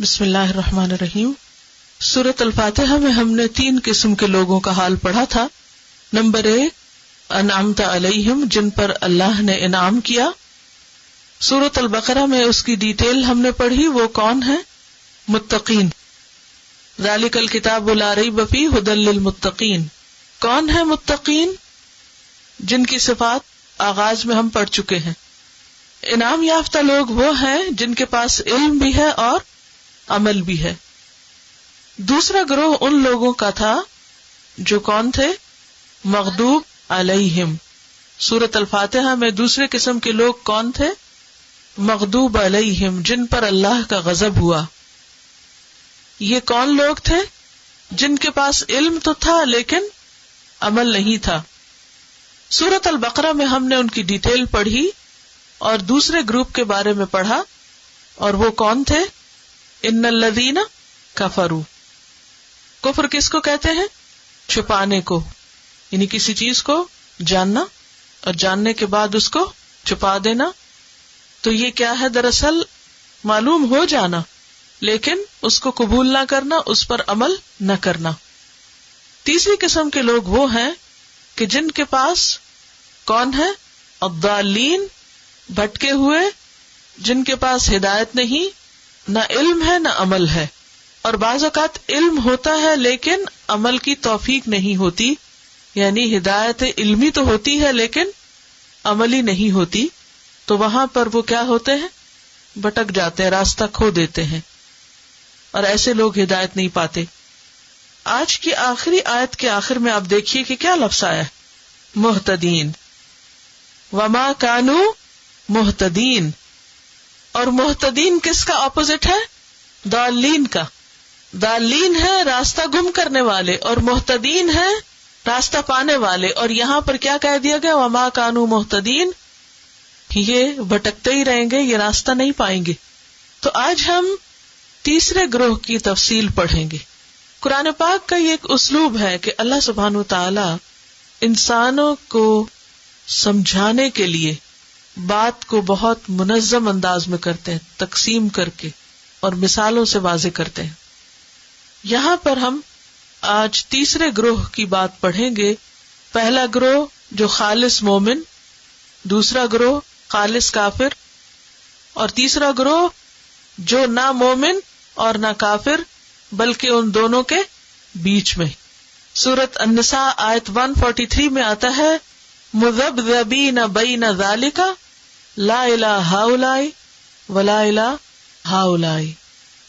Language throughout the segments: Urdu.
بسم اللہ الرحمن الرحیم. سورۃ الفاتحہ میں ہم نے 3 قسم کے لوگوں کا حال پڑھا تھا. نمبر 1 انعمت علیہم، جن پر اللہ نے انعام کیا. سورۃ البقرہ میں اس کی ڈیٹیل ہم نے پڑھی. وہ کون ہے؟ متقین. ذالک الکتاب لا ریب فیہ ھدی للمتقین. کون ہے متقین؟ جن کی صفات آغاز میں ہم پڑھ چکے ہیں. انعام یافتہ لوگ وہ ہیں جن کے پاس علم بھی ہے اور عمل بھی ہے. دوسرا گروہ ان لوگوں کا تھا جو کون تھے؟ مغضوب علیہم. سورۃ الفاتحہ میں دوسرے قسم کے لوگ کون تھے؟ مغضوب علیہم، جن پر اللہ کا غضب ہوا. یہ کون لوگ تھے؟ جن کے پاس علم تو تھا لیکن عمل نہیں تھا. سورۃ البقرہ میں ہم نے ان کی ڈیٹیل پڑھی اور دوسرے گروپ کے بارے میں پڑھا. اور وہ کون تھے؟ ان الذین کفروا. کفر کس کو کہتے ہیں؟ چھپانے کو، یعنی کسی چیز کو جاننا اور جاننے کے بعد اس کو چھپا دینا. تو یہ کیا ہے؟ دراصل معلوم ہو جانا لیکن اس کو قبول نہ کرنا، اس پر عمل نہ کرنا. تیسری قسم کے لوگ وہ ہیں کہ جن کے پاس کون ہے؟ الضالین، بھٹکے ہوئے، جن کے پاس ہدایت نہیں، نہ علم ہے نہ عمل ہے. اور بعض اوقات علم ہوتا ہے لیکن عمل کی توفیق نہیں ہوتی، یعنی ہدایت علمی تو ہوتی ہے لیکن عملی نہیں ہوتی. تو وہاں پر وہ کیا ہوتے ہیں؟ بھٹک جاتے ہیں، راستہ کھو دیتے ہیں، اور ایسے لوگ ہدایت نہیں پاتے. آج کی آخری آیت کے آخر میں آپ دیکھیے کہ کیا لفظ آیا ہے؟ مہتدین. وما کانوا مہتدین. اور مہتدین کس کا اپوزٹ ہے؟ ضالین کا. ضالین ہے راستہ گم کرنے والے اور مہتدین ہے راستہ پانے والے. اور یہاں پر کیا کہہ دیا گیا؟ وما کانوا مہتدین. یہ بھٹکتے ہی رہیں گے، یہ راستہ نہیں پائیں گے. تو آج ہم تیسرے گروہ کی تفصیل پڑھیں گے. قرآن پاک کا یہ ایک اسلوب ہے کہ اللہ سبحانہ وتعالی انسانوں کو سمجھانے کے لیے بات کو بہت منظم انداز میں کرتے ہیں، تقسیم کر کے اور مثالوں سے واضح کرتے ہیں. یہاں پر ہم آج تیسرے گروہ کی بات پڑھیں گے. پہلا گروہ جو خالص مومن، دوسرا گروہ خالص کافر، اور تیسرا گروہ جو نہ مومن اور نہ کافر بلکہ ان دونوں کے بیچ میں. سورۃ النساء آیت 143 میں آتا ہے مذبذبین بین ذالک لا الہ ہؤلاء ولا الہ ہؤلاء.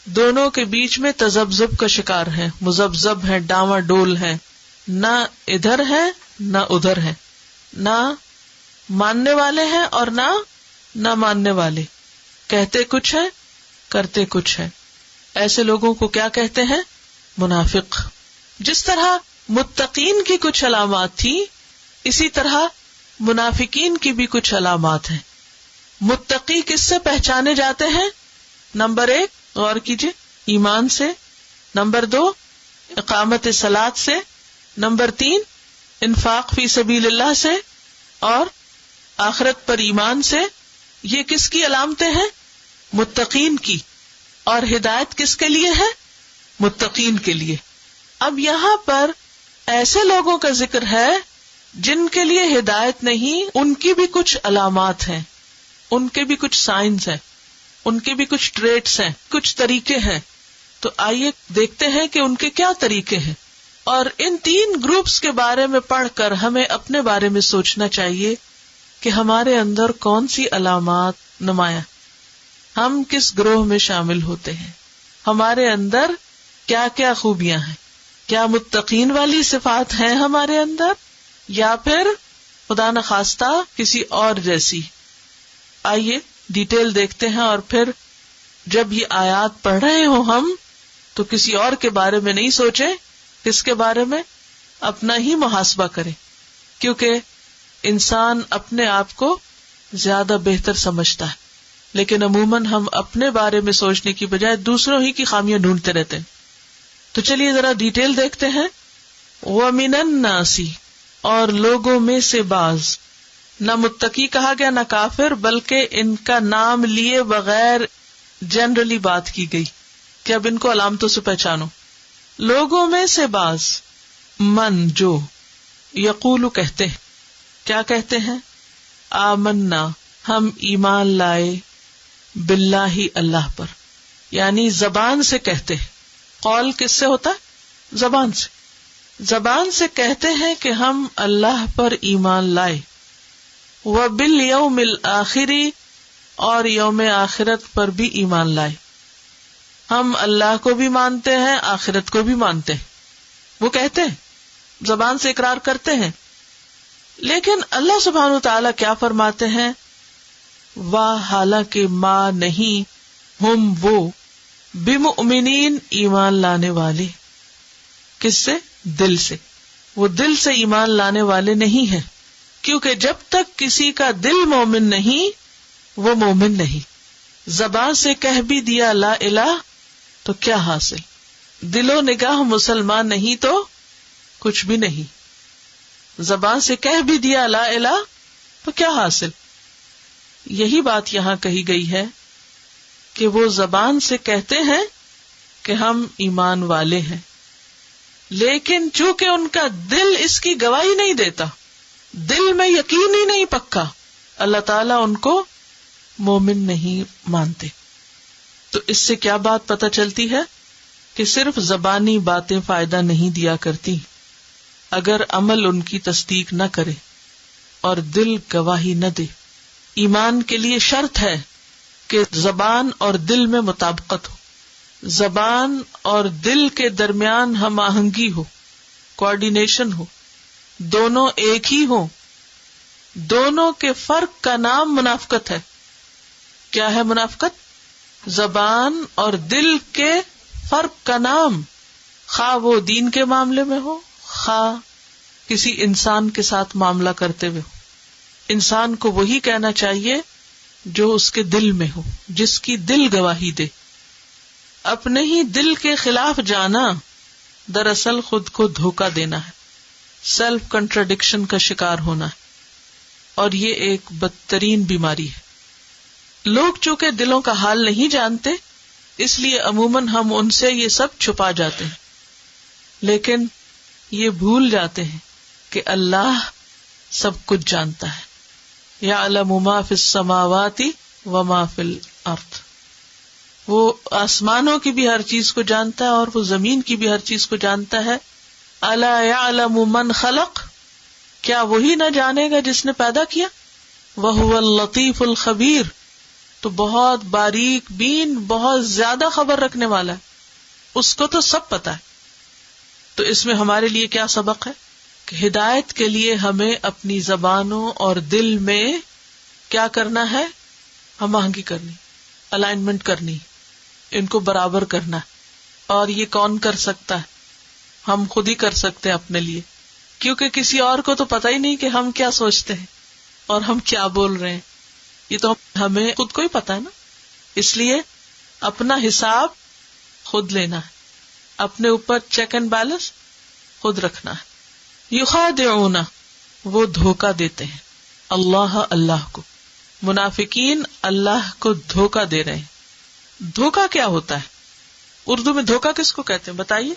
دونوں کے بیچ میں تذبذب کا شکار ہیں، مذبذب ہیں، ڈاواں ڈول ہیں، نہ ادھر ہے نہ ادھر ہے، نہ ماننے والے ہیں اور نہ ماننے والے، کہتے کچھ ہے کرتے کچھ ہے. ایسے لوگوں کو کیا کہتے ہیں؟ منافق. جس طرح متقین کی کچھ علامات تھی، اسی طرح منافقین کی بھی کچھ علامات ہیں. متقی کس سے پہچانے جاتے ہیں؟ نمبر 1 غور کیجئے، ایمان سے. نمبر 2 اقامت صلاۃ سے. نمبر 3 انفاق فی سبیل اللہ سے اور آخرت پر ایمان سے. یہ کس کی علامتیں ہیں؟ متقین کی. اور ہدایت کس کے لیے ہے؟ متقین کے لیے. اب یہاں پر ایسے لوگوں کا ذکر ہے جن کے لیے ہدایت نہیں، ان کی بھی کچھ علامات ہیں، ان کے بھی کچھ سائنز ہیں، ان کے بھی کچھ ٹریٹس ہیں، کچھ طریقے ہیں. تو آئیے دیکھتے ہیں کہ ان کے کیا طریقے ہیں. اور ان 3 گروپس کے بارے میں پڑھ کر ہمیں اپنے بارے میں سوچنا چاہیے کہ ہمارے اندر کون سی علامات نمایاں، ہم کس گروہ میں شامل ہوتے ہیں، ہمارے اندر کیا کیا خوبیاں ہیں. کیا متقین والی صفات ہیں ہمارے اندر یا پھر خدا نخواستہ کسی اور جیسی. آئیے ڈیٹیل دیکھتے ہیں، اور پھر جب یہ آیات پڑھ رہے ہوں ہم تو کسی اور کے بارے میں نہیں سوچیں. کس کے بارے میں؟ اپنا ہی محاسبہ کریں، کیونکہ انسان اپنے آپ کو زیادہ بہتر سمجھتا ہے، لیکن عموماً ہم اپنے بارے میں سوچنے کی بجائے دوسروں ہی کی خامیاں ڈھونڈتے رہتے ہیں. تو چلیے ذرا ڈیٹیل دیکھتے ہیں. وَمِنَ النَّاسِ، اور لوگوں میں سے بعض. نہ متقی کہا گیا نہ کافر، بلکہ ان کا نام لیے بغیر جنرلی بات کی گئی. کہ اب ان کو علامتوں سے پہچانو. لوگوں میں سے بعض من جو یقول کہتے ہیں. کیا کہتے ہیں؟ آمنا ہم ایمان لائے، باللہ اللہ پر، یعنی زبان سے کہتے ہیں. قول کس سے ہوتا ہے؟ زبان سے. زبان سے کہتے ہیں کہ ہم اللہ پر ایمان لائے. وبالیوم الآخر، اور یوم آخرت پر بھی ایمان لائے. ہم اللہ کو بھی مانتے ہیں، آخرت کو بھی مانتے ہیں. وہ کہتے ہیں، زبان سے اقرار کرتے ہیں. لیکن اللہ سبحانہ وتعالی کیا فرماتے ہیں؟ حالانکہ ما نہیں، ہم وہ، بمؤمنین ایمان لانے والے. کس سے؟ دل سے. وہ دل سے ایمان لانے والے نہیں ہیں، کیونکہ جب تک کسی کا دل مومن نہیں وہ مومن نہیں. زبان سے کہہ بھی دیا لا الہ تو کیا حاصل؟ دل و نگاہ مسلمان نہیں تو کچھ بھی نہیں. زبان سے کہہ بھی دیا لا الہ تو کیا حاصل؟ یہی بات یہاں کہی گئی ہے کہ وہ زبان سے کہتے ہیں کہ ہم ایمان والے ہیں، لیکن چونکہ ان کا دل اس کی گواہی نہیں دیتا، دل میں یقین ہی نہیں پکا، اللہ تعالیٰ ان کو مومن نہیں مانتے. تو اس سے کیا بات پتہ چلتی ہے؟ کہ صرف زبانی باتیں فائدہ نہیں دیا کرتی اگر عمل ان کی تصدیق نہ کرے اور دل گواہی نہ دے. ایمان کے لیے شرط ہے کہ زبان اور دل میں مطابقت ہو، زبان اور دل کے درمیان ہم آہنگی ہو، کوآرڈینیشن ہو، دونوں ایک ہی ہوں. دونوں کے فرق کا نام منافقت ہے. کیا ہے منافقت؟ زبان اور دل کے فرق کا نام، خواہ وہ دین کے معاملے میں ہو، خواہ کسی انسان کے ساتھ معاملہ کرتے ہوئے ہو. انسان کو وہی کہنا چاہیے جو اس کے دل میں ہو، جس کی دل گواہی دے. اپنے ہی دل کے خلاف جانا دراصل خود کو دھوکہ دینا ہے، سیلف کنٹراڈکشن کا شکار ہونا ہے، اور یہ ایک بدترین بیماری ہے. لوگ چونکہ دلوں کا حال نہیں جانتے، اس لیے عموماً ہم ان سے یہ سب چھپا جاتے ہیں، لیکن یہ بھول جاتے ہیں کہ اللہ سب کچھ جانتا ہے. یعلم ما فی السماوات وما فی الارض. وہ آسمانوں کی بھی ہر چیز کو جانتا ہے اور وہ زمین کی بھی ہر چیز کو جانتا ہے. الا یعلم من خلق، کیا وہی نہ جانے گا جس نے پیدا کیا؟ وہو اللطیف الخبیر، تو بہت باریک بین، بہت زیادہ خبر رکھنے والا ہے، اس کو تو سب پتا ہے. تو اس میں ہمارے لیے کیا سبق ہے؟ کہ ہدایت کے لیے ہمیں اپنی زبانوں اور دل میں کیا کرنا ہے؟ ہم آہنگی کرنی، الائنمنٹ کرنی، ان کو برابر کرنا. اور یہ کون کر سکتا ہے؟ ہم خود ہی کر سکتے ہیں اپنے لیے، کیونکہ کسی اور کو تو پتہ ہی نہیں کہ ہم کیا سوچتے ہیں اور ہم کیا بول رہے ہیں. یہ تو ہمیں خود کو ہی پتا ہے نا. اس لیے اپنا حساب خود لینا ہے، اپنے اوپر چیک اینڈ بیلنس خود رکھنا ہے. یخادعون، وہ دھوکہ دیتے ہیں اللہ، اللہ کو. منافقین اللہ کو دھوکہ دے رہے ہیں. دھوکہ کیا ہوتا ہے؟ اردو میں دھوکہ کس کو کہتے ہیں بتائیے؟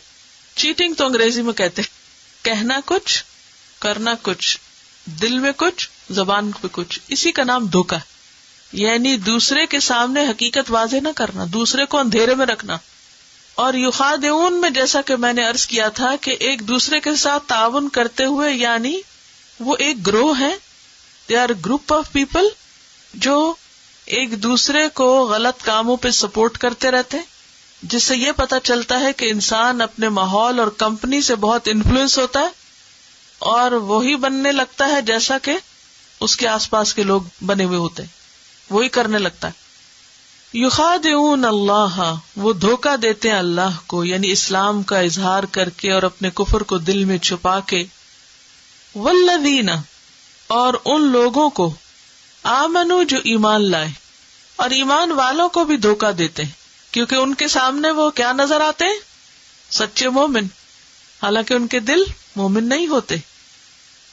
چیٹنگ تو انگریزی میں کہتے ہیں. کہنا کچھ، کرنا کچھ، دل میں کچھ، زبان پہ کچھ، اسی کا نام دھوکہ ہے. یعنی دوسرے کے سامنے حقیقت واضح نہ کرنا، دوسرے کو اندھیرے میں رکھنا. اور یخادعون میں جیسا کہ میں نے عرض کیا تھا کہ ایک دوسرے کے ساتھ تعاون کرتے ہوئے، یعنی وہ ایک گروہ ہے، they are group of people جو ایک دوسرے کو غلط کاموں پہ سپورٹ کرتے رہتے ہیں، جس سے یہ پتا چلتا ہے کہ انسان اپنے ماحول اور کمپنی سے بہت انفلوئنس ہوتا ہے اور وہی بننے لگتا ہے جیسا کہ اس کے آس پاس کے لوگ بنے ہوئے ہوتے ہیں، وہی کرنے لگتا ہے. یخادعون اللہ، وہ دھوکہ دیتے ہیں اللہ کو، یعنی اسلام کا اظہار کر کے اور اپنے کفر کو دل میں چھپا کے. والذین، اور ان لوگوں کو، آمنو، جو ایمان لائے. اور ایمان والوں کو بھی دھوکہ دیتے ہیں کیونکہ ان کے سامنے وہ کیا نظر آتے ہیں؟ سچے مومن، حالانکہ ان کے دل مومن نہیں ہوتے.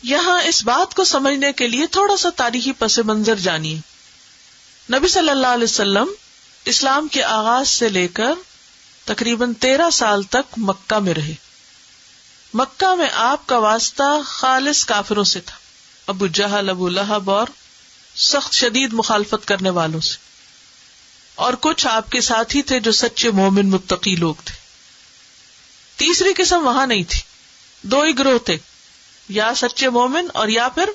یہاں اس بات کو سمجھنے کے لیے تھوڑا سا تاریخی پس منظر جانیے. نبی صلی اللہ علیہ وسلم اسلام کے آغاز سے لے کر تقریباً 13 سال تک مکہ میں رہے. مکہ میں آپ کا واسطہ خالص کافروں سے تھا، ابو جہل، ابو لہب اور سخت شدید مخالفت کرنے والوں سے، اور کچھ آپ کے ساتھی تھے جو سچے مومن متقی لوگ تھے. تیسری قسم وہاں نہیں تھی، 2 ہی گروہ تھے، یا سچے مومن اور یا پھر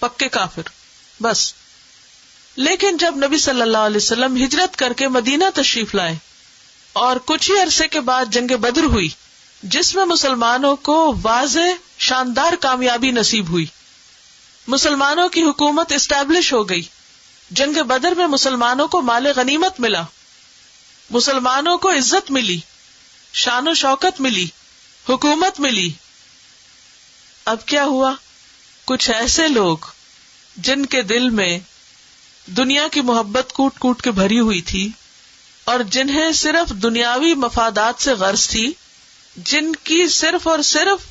پکے کافر، بس. لیکن جب نبی صلی اللہ علیہ وسلم ہجرت کر کے مدینہ تشریف لائے اور کچھ ہی عرصے کے بعد جنگ بدر ہوئی، جس میں مسلمانوں کو واضح شاندار کامیابی نصیب ہوئی، مسلمانوں کی حکومت اسٹیبلش ہو گئی. جنگ بدر میں مسلمانوں کو مال غنیمت ملا، مسلمانوں کو عزت ملی، شان و شوکت ملی، حکومت ملی. اب کیا ہوا؟ کچھ ایسے لوگ جن کے دل میں دنیا کی محبت کوٹ کوٹ کے بھری ہوئی تھی اور جنہیں صرف دنیاوی مفادات سے غرض تھی، جن کی صرف اور صرف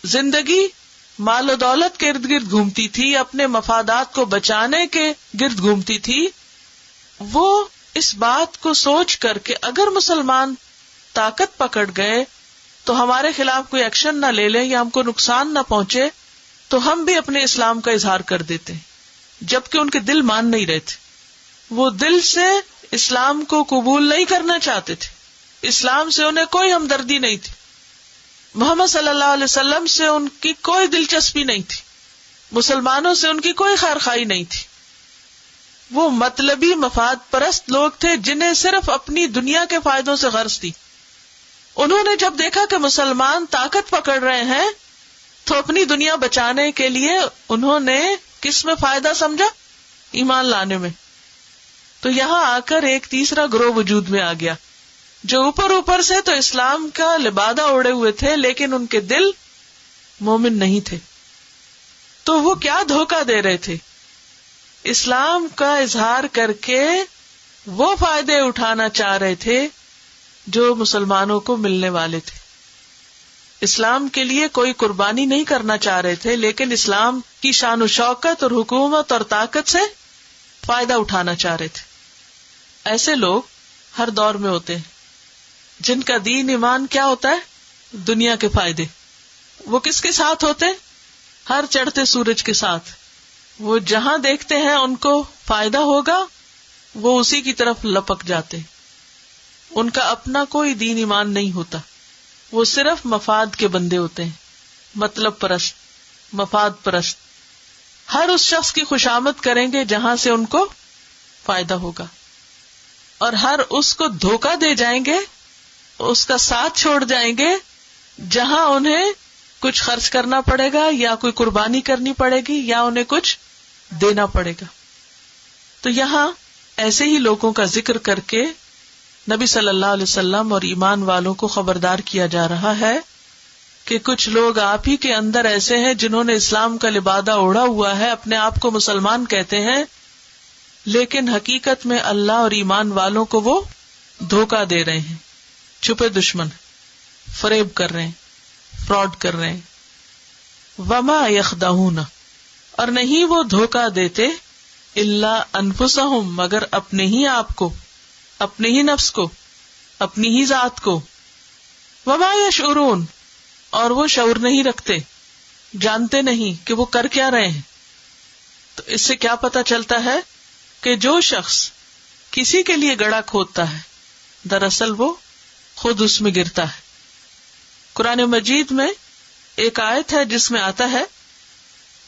زندگی مال و دولت کے ارد گرد گھومتی تھی، اپنے مفادات کو بچانے کے گرد گھومتی تھی، وہ اس بات کو سوچ کر کہ اگر مسلمان طاقت پکڑ گئے تو ہمارے خلاف کوئی ایکشن نہ لے لیں یا ہم کو نقصان نہ پہنچے تو ہم بھی اپنے اسلام کا اظہار کر دیتے، جبکہ ان کے دل مان نہیں رہے تھے. وہ دل سے اسلام کو قبول نہیں کرنا چاہتے تھے، اسلام سے انہیں کوئی ہمدردی نہیں تھی، محمد صلی اللہ علیہ وسلم سے ان کی کوئی دلچسپی نہیں تھی، مسلمانوں سے ان کی کوئی خیرخواہی نہیں تھی. وہ مطلبی مفاد پرست لوگ تھے جنہیں صرف اپنی دنیا کے فائدوں سے غرض تھی. انہوں نے جب دیکھا کہ مسلمان طاقت پکڑ رہے ہیں تو اپنی دنیا بچانے کے لیے انہوں نے کس میں فائدہ سمجھا؟ ایمان لانے میں. تو یہاں آ کر ایک تیسرا گروہ وجود میں آ گیا جو اوپر سے تو اسلام کا لبادہ اوڑے ہوئے تھے لیکن ان کے دل مومن نہیں تھے. تو وہ کیا دھوکہ دے رہے تھے؟ اسلام کا اظہار کر کے وہ فائدے اٹھانا چاہ رہے تھے جو مسلمانوں کو ملنے والے تھے. اسلام کے لیے کوئی قربانی نہیں کرنا چاہ رہے تھے لیکن اسلام کی شان و شوکت اور حکومت اور طاقت سے فائدہ اٹھانا چاہ رہے تھے. ایسے لوگ ہر دور میں ہوتے ہیں جن کا دین ایمان کیا ہوتا ہے؟ دنیا کے فائدے. وہ کس کے ساتھ ہوتے؟ ہر چڑھتے سورج کے ساتھ. وہ جہاں دیکھتے ہیں ان کو فائدہ ہوگا وہ اسی کی طرف لپک جاتے. ان کا اپنا کوئی دین ایمان نہیں ہوتا، وہ صرف مفاد کے بندے ہوتے ہیں، مطلب پرست، مفاد پرست. ہر اس شخص کی خوشامد کریں گے جہاں سے ان کو فائدہ ہوگا، اور ہر اس کو دھوکہ دے جائیں گے، اس کا ساتھ چھوڑ جائیں گے جہاں انہیں کچھ خرچ کرنا پڑے گا یا کوئی قربانی کرنی پڑے گی یا انہیں کچھ دینا پڑے گا. تو یہاں ایسے ہی لوگوں کا ذکر کر کے نبی صلی اللہ علیہ وسلم اور ایمان والوں کو خبردار کیا جا رہا ہے کہ کچھ لوگ آپ ہی کے اندر ایسے ہیں جنہوں نے اسلام کا لبادہ اوڑھا ہوا ہے، اپنے آپ کو مسلمان کہتے ہیں، لیکن حقیقت میں اللہ اور ایمان والوں کو وہ دھوکہ دے رہے ہیں، چھپے دشمن، فریب کر رہے ہیں، فراڈ کر رہے ہیں. وما یخدعون، اور نہیں وہ دھوکہ دیتے، الا انفسہم، مگر اپنے ہی آپ کو، اپنے ہی نفس کو، اپنی ہی ذات کو. وما یشعرون، اور وہ شعور نہیں رکھتے، جانتے نہیں کہ وہ کر کیا رہے ہیں. تو اس سے کیا پتا چلتا ہے کہ جو شخص کسی کے لیے گڑھا کھودتا ہے دراصل وہ خود اس میں گرتا ہے. قرآن مجید میں ایک آیت ہے جس میں آتا ہے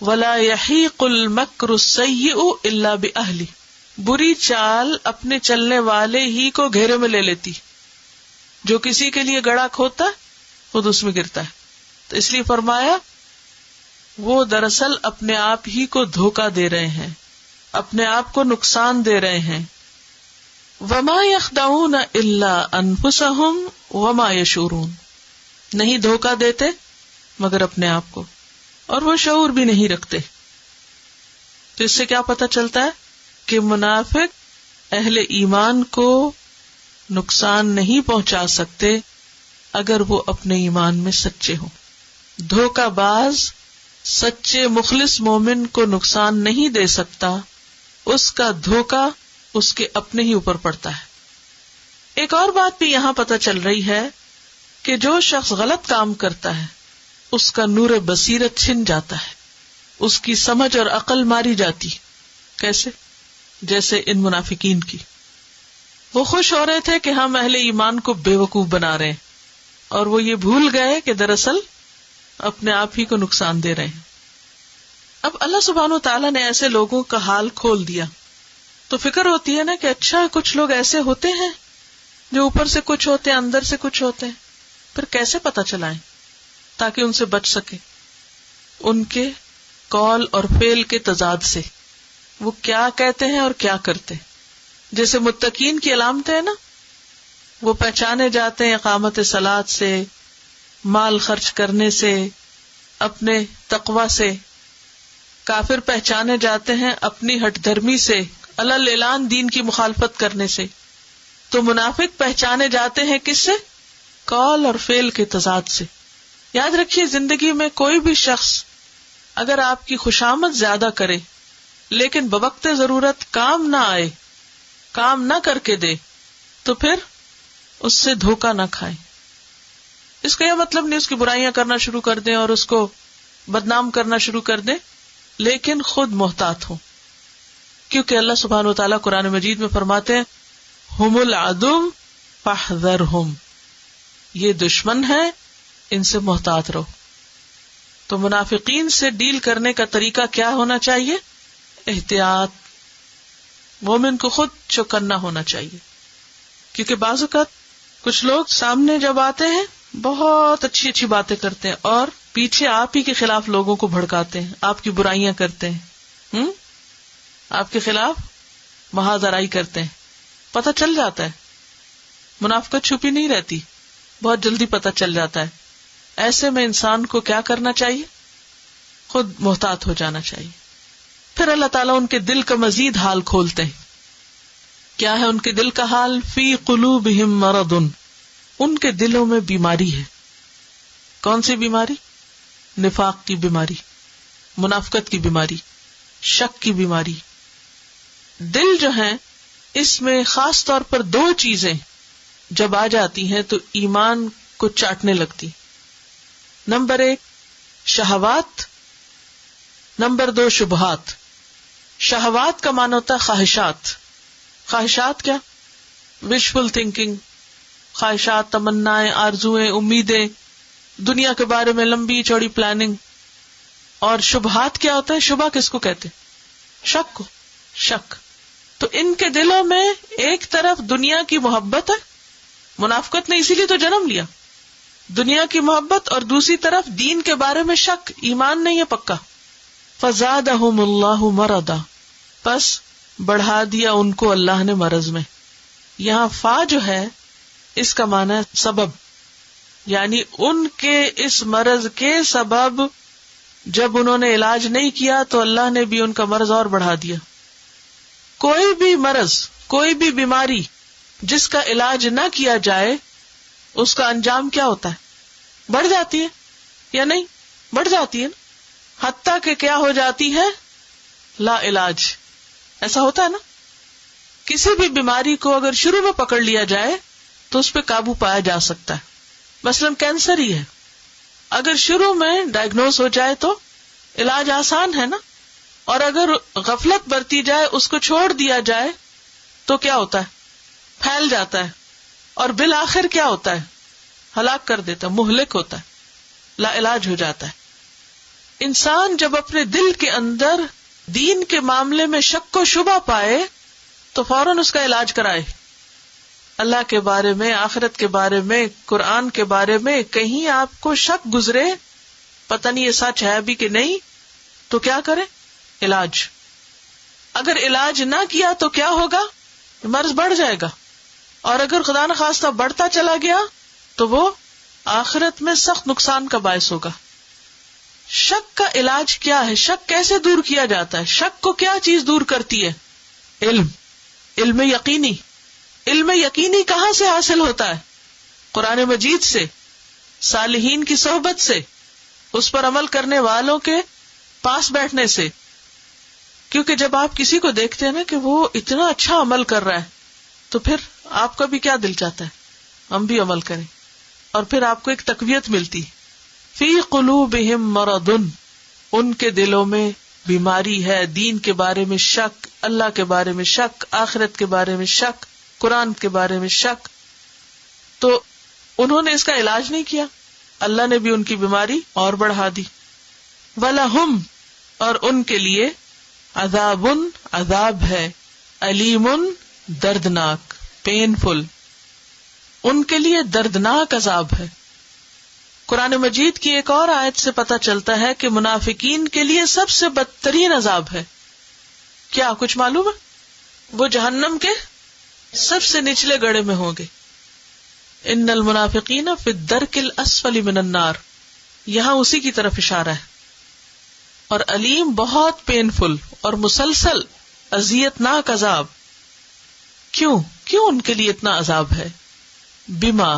وَلَا يَحِيقُ الْمَكْرُ السَّيِّئُ إِلَّا بِأَهْلِهِ، بری چال اپنے چلنے والے ہی کو گھیرے میں لے لیتی. جو کسی کے لیے گڑھا کھودتا ہے خود اس میں گرتا ہے. تو اس لیے فرمایا وہ دراصل اپنے آپ ہی کو دھوکہ دے رہے ہیں، اپنے آپ کو نقصان دے رہے ہیں. وما یخدعون الا انفسہم وما یشعرون، نہیں دھوکہ دیتے مگر اپنے آپ کو، اور وہ شعور بھی نہیں رکھتے. تو اس سے کیا پتہ چلتا ہے کہ منافق اہل ایمان کو نقصان نہیں پہنچا سکتے اگر وہ اپنے ایمان میں سچے ہوں. دھوکہ باز سچے مخلص مومن کو نقصان نہیں دے سکتا، اس کا دھوکہ اس کے اپنے ہی اوپر پڑتا ہے. ایک اور بات بھی یہاں پتہ چل رہی ہے کہ جو شخص غلط کام کرتا ہے اس کا نور بصیرت چھن جاتا ہے، اس کی سمجھ اور عقل ماری جاتی. کیسے؟ جیسے ان منافقین کی. وہ خوش ہو رہے تھے کہ ہم اہل ایمان کو بے وقوف بنا رہے ہیں، اور وہ یہ بھول گئے کہ دراصل اپنے آپ ہی کو نقصان دے رہے ہیں. اب اللہ سبحانہ و تعالیٰ نے ایسے لوگوں کا حال کھول دیا تو فکر ہوتی ہے نا کہ اچھا کچھ لوگ ایسے ہوتے ہیں جو اوپر سے کچھ ہوتے ہیں اندر سے کچھ ہوتے ہیں، پھر کیسے پتہ چلائیں تاکہ ان سے بچ سکے. ان کے قول اور فعل کے تضاد سے، وہ کیا کہتے ہیں اور کیا کرتے ہیں. جیسے متقین کی علامتیں ہیں نا، وہ پہچانے جاتے ہیں اقامت صلاۃ سے، مال خرچ کرنے سے، اپنے تقوی سے. کافر پہچانے جاتے ہیں اپنی ہٹ دھرمی سے، علل اعلان دین کی مخالفت کرنے سے. تو منافق پہچانے جاتے ہیں کس سے؟ قول اور فعل کے تضاد سے. یاد رکھیے زندگی میں کوئی بھی شخص اگر آپ کی خوشامد زیادہ کرے لیکن بوقت ضرورت کام نہ آئے، کام نہ کر کے دے، تو پھر اس سے دھوکہ نہ کھائیں. اس کا یہ مطلب نہیں اس کی برائیاں کرنا شروع کر دیں اور اس کو بدنام کرنا شروع کر دیں، لیکن خود محتاط ہوں. کیونکہ اللہ سبحانہ وتعالیٰ قرآن مجید میں فرماتے ہیں ہم العدو فاحذرہم، یہ دشمن ہے، ان سے محتاط رہو. تو منافقین سے ڈیل کرنے کا طریقہ کیا ہونا چاہیے؟ احتیاط. مومن کو خود چوکنا ہونا چاہیے، کیونکہ بعض اوقات کچھ لوگ سامنے جب آتے ہیں بہت اچھی اچھی باتیں کرتے ہیں اور پیچھے آپ ہی کے خلاف لوگوں کو بھڑکاتے ہیں، آپ کی برائیاں کرتے ہیں، آپ کے خلاف محاذ آرائی کرتے ہیں. پتہ چل جاتا ہے، منافقت چھپی نہیں رہتی، بہت جلدی پتہ چل جاتا ہے. ایسے میں انسان کو کیا کرنا چاہیے؟ خود محتاط ہو جانا چاہیے. پھر اللہ تعالیٰ ان کے دل کا مزید حال کھولتے ہیں. کیا ہے ان کے دل کا حال؟ فی قلوبہم مرض، ان کے دلوں میں بیماری ہے. کون سی بیماری؟ نفاق کی بیماری، منافقت کی بیماری، شک کی بیماری. دل جو ہے اس میں خاص طور پر دو چیزیں جب آ جاتی ہیں تو ایمان کو چاٹنے لگتی. نمبر 1 شہوات، نمبر 2 شبہات. شہوات کا معنی ہوتا ہے خواہشات. خواہشات کیا؟ وشفل تھنکنگ، خواہشات، تمنائیں، آرزویں، امیدیں، دنیا کے بارے میں لمبی چوڑی پلاننگ. اور شبہات کیا ہوتا ہے؟ شبہ کس کو کہتے؟ شک کو. شک. تو ان کے دلوں میں ایک طرف دنیا کی محبت ہے، منافقت نے اسی لیے تو جنم لیا، دنیا کی محبت، اور دوسری طرف دین کے بارے میں شک، ایمان نہیں ہے پکا. فزادہم اللہ مرضا، پس بڑھا دیا ان کو اللہ نے مرض میں. یہاں فا جو ہے اس کا معنی ہے سبب، یعنی ان کے اس مرض کے سبب جب انہوں نے علاج نہیں کیا تو اللہ نے بھی ان کا مرض اور بڑھا دیا. کوئی بھی مرض، کوئی بھی بیماری جس کا علاج نہ کیا جائے اس کا انجام کیا ہوتا ہے؟ بڑھ جاتی ہے یا نہیں؟ بڑھ جاتی ہے نا، حتیٰ کہ کیا ہو جاتی ہے؟ لا علاج. ایسا ہوتا ہے نا، کسی بھی بیماری کو اگر شروع میں پکڑ لیا جائے تو اس پہ قابو پایا جا سکتا ہے. مثلا کینسر ہی ہے، اگر شروع میں ڈائگنوز ہو جائے تو علاج آسان ہے نا، اور اگر غفلت برتی جائے، اس کو چھوڑ دیا جائے تو کیا ہوتا ہے؟ پھیل جاتا ہے، اور بالآخر کیا ہوتا ہے؟ ہلاک کر دیتا ہے، مہلک ہوتا ہے، لا علاج ہو جاتا ہے. انسان جب اپنے دل کے اندر دین کے معاملے میں شک و شبہ پائے تو فوراً اس کا علاج کرائے. اللہ کے بارے میں، آخرت کے بارے میں، قرآن کے بارے میں کہیں آپ کو شک گزرے، پتہ نہیں یہ سچ ہے بھی کہ نہیں، تو کیا کرے؟ علاج. اگر علاج نہ کیا تو کیا ہوگا؟ مرض بڑھ جائے گا، اور اگر خدا نخواستہ بڑھتا چلا گیا تو وہ آخرت میں سخت نقصان کا باعث ہوگا. شک کا علاج کیا ہے؟ شک کیسے دور کیا جاتا ہے؟ شک کو کیا چیز دور کرتی ہے؟ علم. علم یقینی. علم یقینی کہاں سے حاصل ہوتا ہے؟ قرآن مجید سے، صالحین کی صحبت سے، اس پر عمل کرنے والوں کے پاس بیٹھنے سے. کیونکہ جب آپ کسی کو دیکھتے ہیں نا کہ وہ اتنا اچھا عمل کر رہا ہے تو پھر آپ کا بھی کیا دل چاہتا ہے ہم بھی عمل کریں، اور پھر آپ کو ایک تقویت ملتی. فی قلوبہم مرض، ان کے دلوں میں بیماری ہے، دین کے بارے میں شک، اللہ کے بارے میں شک، آخرت کے بارے میں شک، قرآن کے بارے میں شک. تو انہوں نے اس کا علاج نہیں کیا، اللہ نے بھی ان کی بیماری اور بڑھا دی. وَلَهُمْ، اور ان کے لیے عذاب، عذاب ہے، علیم، دردناک، پینفل، ان کے لیے دردناک عذاب ہے. قرآن مجید کی ایک اور آیت سے پتہ چلتا ہے کہ منافقین کے لیے سب سے بدترین عذاب ہے. کیا کچھ معلوم ہے؟ وہ جہنم کے سب سے نچلے گڑھے میں ہوں گے. ان المنافقین فی الدرک الاسفل من النار، یہاں اسی کی طرف اشارہ ہے. اور علیم، بہت پینفل اور مسلسل اذیت ناک عذاب. کیوں ان کے لیے اتنا عذاب ہے؟ بما،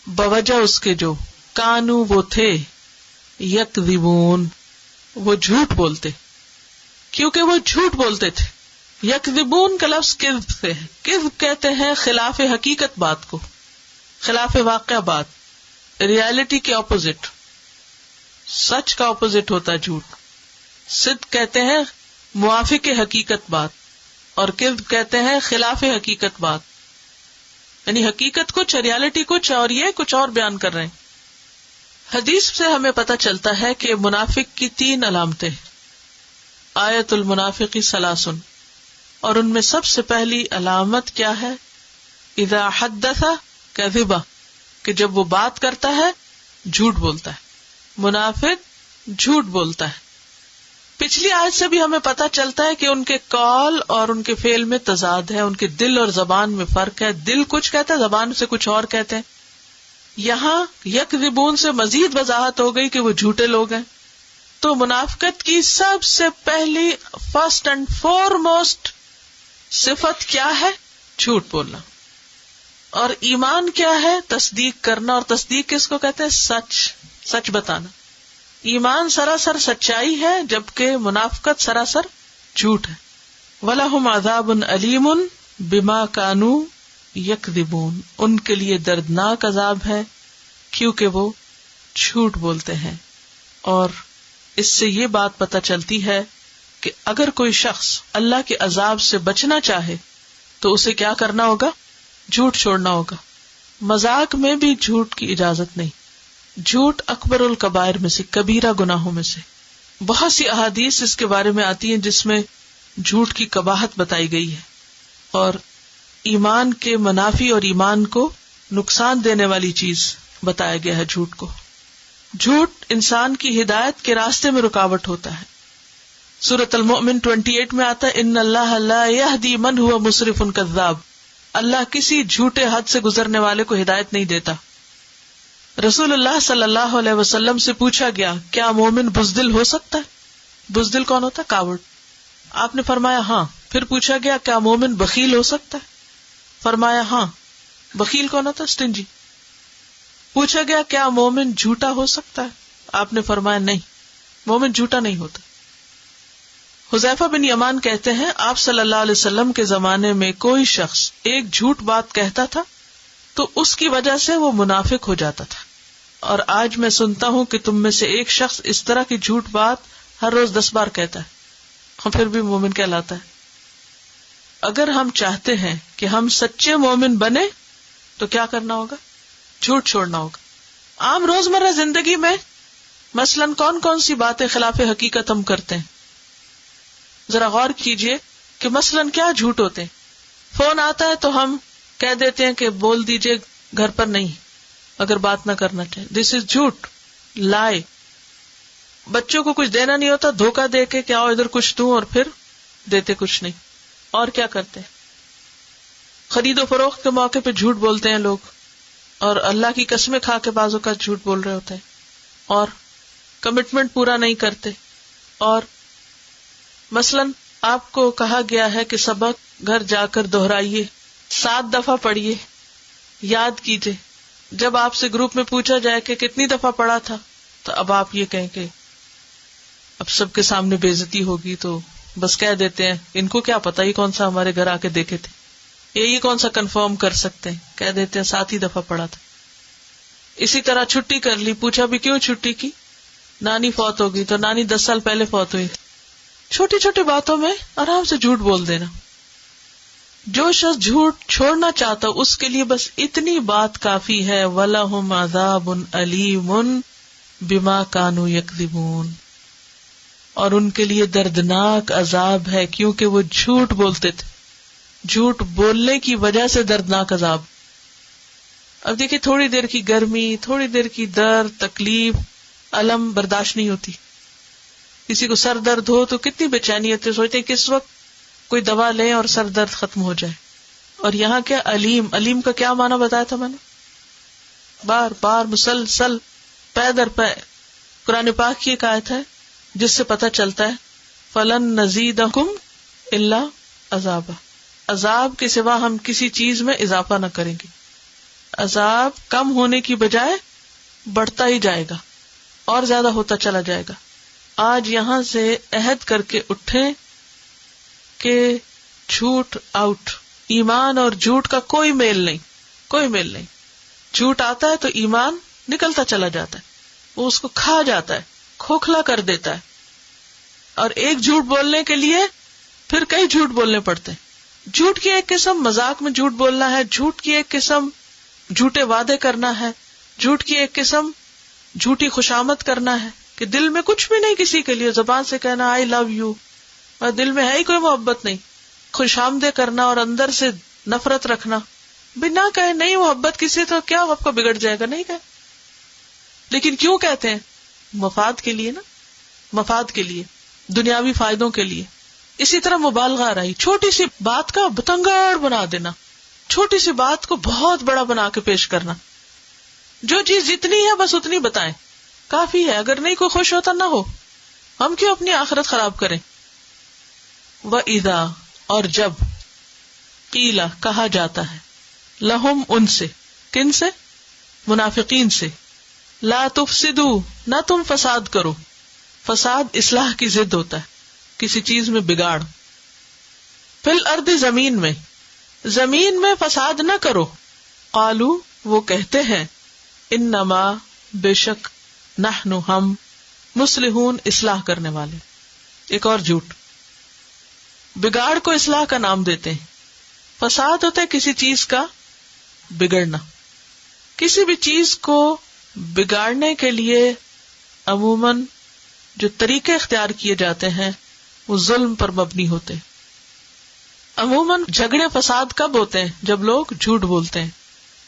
بوجہ اس کے جو، کانو وہ تھے، یکذبون، وہ جھوٹ بولتے، کیونکہ وہ جھوٹ بولتے تھے. یکذبون کا لفظ کذب سے ہے. کذب کہتے ہیں خلاف حقیقت بات کو، خلاف واقع بات، ریالٹی کے اپوزٹ. سچ کا اپوزٹ ہوتا ہے جھوٹ. صدق کہتے ہیں موافق حقیقت بات، اور کذب کہتے ہیں خلاف حقیقت بات. یعنی حقیقت کچھ، ریالٹی کچھ، اور یہ کچھ اور بیان کر رہے ہیں. حدیث سے ہمیں پتہ چلتا ہے کہ منافق کی 3 علامتیں. آیت المنافق ثلاث، اور ان میں سب سے پہلی علامت کیا ہے؟ اذا حدث کذب، کہ جب وہ بات کرتا ہے جھوٹ بولتا ہے. منافق جھوٹ بولتا ہے. پچھلی آیت سے بھی ہمیں پتہ چلتا ہے کہ ان کے قول اور ان کے فعل میں تضاد ہے، ان کے دل اور زبان میں فرق ہے. دل کچھ کہتا ہے، زبان سے کچھ اور کہتے ہیں. یہاں یکذبون سے مزید وضاحت ہو گئی کہ وہ جھوٹے لوگ ہیں. تو منافقت کی سب سے پہلی، فرسٹ اینڈ فورموسٹ صفت کیا ہے؟ جھوٹ بولنا. اور ایمان کیا ہے؟ تصدیق کرنا. اور تصدیق کس کو کہتے ہیں؟ سچ بتانا. ایمان سراسر سچائی ہے، جبکہ منافقت سراسر جھوٹ ہے. وَلَهُمْ عَذَابٌ أَلِيمٌ بِمَا كَانُوا يَكْذِبُونَ، ان کے لیے دردناک عذاب ہے کیونکہ وہ جھوٹ بولتے ہیں. اور اس سے یہ بات پتہ چلتی ہے کہ اگر کوئی شخص اللہ کے عذاب سے بچنا چاہے تو اسے کیا کرنا ہوگا؟ جھوٹ چھوڑنا ہوگا. مذاق میں بھی جھوٹ کی اجازت نہیں. جھوٹ اکبر الکبائر میں سے، کبیرہ گناہوں میں سے. بہت سی احادیث اس کے بارے میں آتی ہیں جس میں جھوٹ کی قباحت بتائی گئی ہے، اور ایمان کے منافی اور ایمان کو نقصان دینے والی چیز بتایا گیا ہے جھوٹ کو. جھوٹ انسان کی ہدایت کے راستے میں رکاوٹ ہوتا ہے. سورۃ المؤمن 28 میں آتا ہے، ان اللہ لا یہدی من هو مسرف کذاب، اللہ کسی جھوٹے حد سے گزرنے والے کو ہدایت نہیں دیتا. رسول اللہ صلی اللہ علیہ وسلم سے پوچھا گیا، کیا مومن بزدل ہو سکتا ہے؟ بزدل کون ہوتا ہے؟ کاوڑ. آپ نے فرمایا ہاں. پھر پوچھا گیا، کیا مومن بخیل ہو سکتا ہے؟ فرمایا ہاں. بخیل کون ہوتا ہے؟ اسٹنجی. پوچھا گیا، کیا مومن جھوٹا ہو سکتا ہے؟ آپ نے فرمایا نہیں، مومن جھوٹا نہیں ہوتا. حذیفہ بن یمان کہتے ہیں، آپ صلی اللہ علیہ وسلم کے زمانے میں کوئی شخص ایک جھوٹ بات کہتا تھا تو اس کی وجہ سے وہ منافق ہو جاتا تھا. اور آج میں سنتا ہوں کہ تم میں سے ایک شخص اس طرح کی جھوٹ بات ہر روز 10 بار کہتا ہے، ہم پھر بھی مومن کہلاتا ہے. اگر ہم چاہتے ہیں کہ ہم سچے مومن بنے تو کیا کرنا ہوگا؟ جھوٹ چھوڑنا ہوگا. عام روزمرہ زندگی میں مثلاً کون کون سی باتیں خلاف حقیقت ہم کرتے ہیں؟ ذرا غور کیجئے کہ مثلاً کیا جھوٹ ہوتے ہیں. فون آتا ہے تو ہم کہہ دیتے ہیں کہ بول دیجئے گھر پر نہیں اگر بات نہ کرنا چاہے. دس از جھوٹ، لائے. بچوں کو کچھ دینا نہیں ہوتا، دھوکہ دے کے کہ آؤ ادھر کچھ دوں اور پھر دیتے کچھ نہیں. اور کیا کرتے ہیں؟ خرید و فروخت کے موقع پہ جھوٹ بولتے ہیں لوگ، اور اللہ کی قسمیں کھا کے بعضوں کا جھوٹ بول رہے ہوتے ہیں، اور کمٹمنٹ پورا نہیں کرتے. اور مثلاً آپ کو کہا گیا ہے کہ سبق گھر جا کر دہرائیے، 7 دفعہ پڑھیے، یاد کیجئے. جب آپ سے گروپ میں پوچھا جائے کہ کتنی دفعہ پڑھا تھا تو اب آپ یہ کہیں کہ اب سب کے سامنے بے عزتی ہوگی تو بس کہہ دیتے ہیں ان کو کیا پتا، یہ کون سا ہمارے گھر آ کے دیکھے تھے. یہ کون سا کنفرم کر سکتے ہیں؟ کہہ دیتے ہیں 7 ہی دفعہ پڑھا تھا. اسی طرح چھٹی کر لی، پوچھا بھی کیوں چھٹی کی؟ نانی فوت ہو گئی. تو نانی 10 سال پہلے فوت ہوئی. چھوٹی چھوٹی باتوں میں آرام سے جھوٹ بول دینا. جو شخص جھوٹ چھوڑنا چاہتا اس کے لیے بس اتنی بات کافی ہے، وَلَهُمْ عَذَابٌ أَلِيمٌ بِمَا كَانُوا يَكْذِبُونَ، اور ان کے لیے دردناک عذاب ہے کیونکہ وہ جھوٹ بولتے تھے. جھوٹ بولنے کی وجہ سے دردناک عذاب. اب دیکھیں تھوڑی دیر کی گرمی، تھوڑی دیر کی درد، تکلیف، الم برداشت نہیں ہوتی. کسی کو سر درد ہو تو کتنی بے چینی ہوتی ہے، سوچتے ہیں کس وقت کوئی دوا لیں اور سر درد ختم ہو جائے. اور یہاں کیا علیم، علیم کا کیا معنی بتایا تھا میں نے؟ بار بار مسلسل پے در پے. قرآن پاک کی ایک آیت ہے جس سے پتہ چلتا ہے فَلَن نَزِيدَكُمْ إِلَّا عَذَابًا، عذاب کے سوا ہم کسی چیز میں اضافہ نہ کریں گے. عذاب کم ہونے کی بجائے بڑھتا ہی جائے گا اور زیادہ ہوتا چلا جائے گا. آج یہاں سے عہد کر کے اٹھیں کہ جھوٹ آؤٹ. ایمان اور جھوٹ کا کوئی میل نہیں، کوئی میل نہیں. جھوٹ آتا ہے تو ایمان نکلتا چلا جاتا ہے، وہ اس کو کھا جاتا ہے، کھوکھلا کر دیتا ہے. اور ایک جھوٹ بولنے کے لیے پھر کئی جھوٹ بولنے پڑتے ہیں. جھوٹ کی ایک قسم مذاق میں جھوٹ بولنا ہے، جھوٹ کی ایک قسم جھوٹے وعدے کرنا ہے، جھوٹ کی ایک قسم جھوٹی خوشامد کرنا ہے کہ دل میں کچھ بھی نہیں کسی کے لیے، زبان سے کہنا آئی لو یو اور دل میں ہے ہی کوئی محبت نہیں. خوشامدیں کرنا اور اندر سے نفرت رکھنا. بنا کہے نہیں محبت کسی تو کیا آپ کا بگڑ جائے گا، نہیں کہے. لیکن کیوں کہتے ہیں؟ مفاد کے لیے نا، مفاد کے لیے، دنیاوی فائدوں کے لیے. اسی طرح مبالغہ رہی، چھوٹی سی بات کا بتنگڑ بنا دینا، چھوٹی سی بات کو بہت بڑا بنا کے پیش کرنا. جو چیز جتنی ہے بس اتنی بتائیں، کافی ہے. اگر نہیں کوئی خوش ہوتا نہ ہو، ہم کیوں اپنی آخرت خراب کریں. وَإِذَا، اور جب، قیل کہا جاتا ہے، لہم ان سے، کن سے؟ منافقین سے. لا تفسدوا، نہ تم فساد کرو. فساد اصلاح کی ضد ہوتا ہے، کسی چیز میں بگاڑ. فی الارض، زمین میں، زمین میں فساد نہ کرو. قالو، وہ کہتے ہیں، انما، بے شک، نحن، ہم، مصلحون، اصلاح کرنے والے. ایک اور جھوٹ، بگاڑ کو اصلاح کا نام دیتے ہیں. فساد ہوتا ہے کسی چیز کا بگڑنا. کسی بھی چیز کو بگاڑنے کے لیے عموماً جو طریقے اختیار کیے جاتے ہیں وہ ظلم پر مبنی ہوتے ہیں. عموماً جھگڑے فساد کب ہوتے ہیں؟ جب لوگ جھوٹ بولتے ہیں،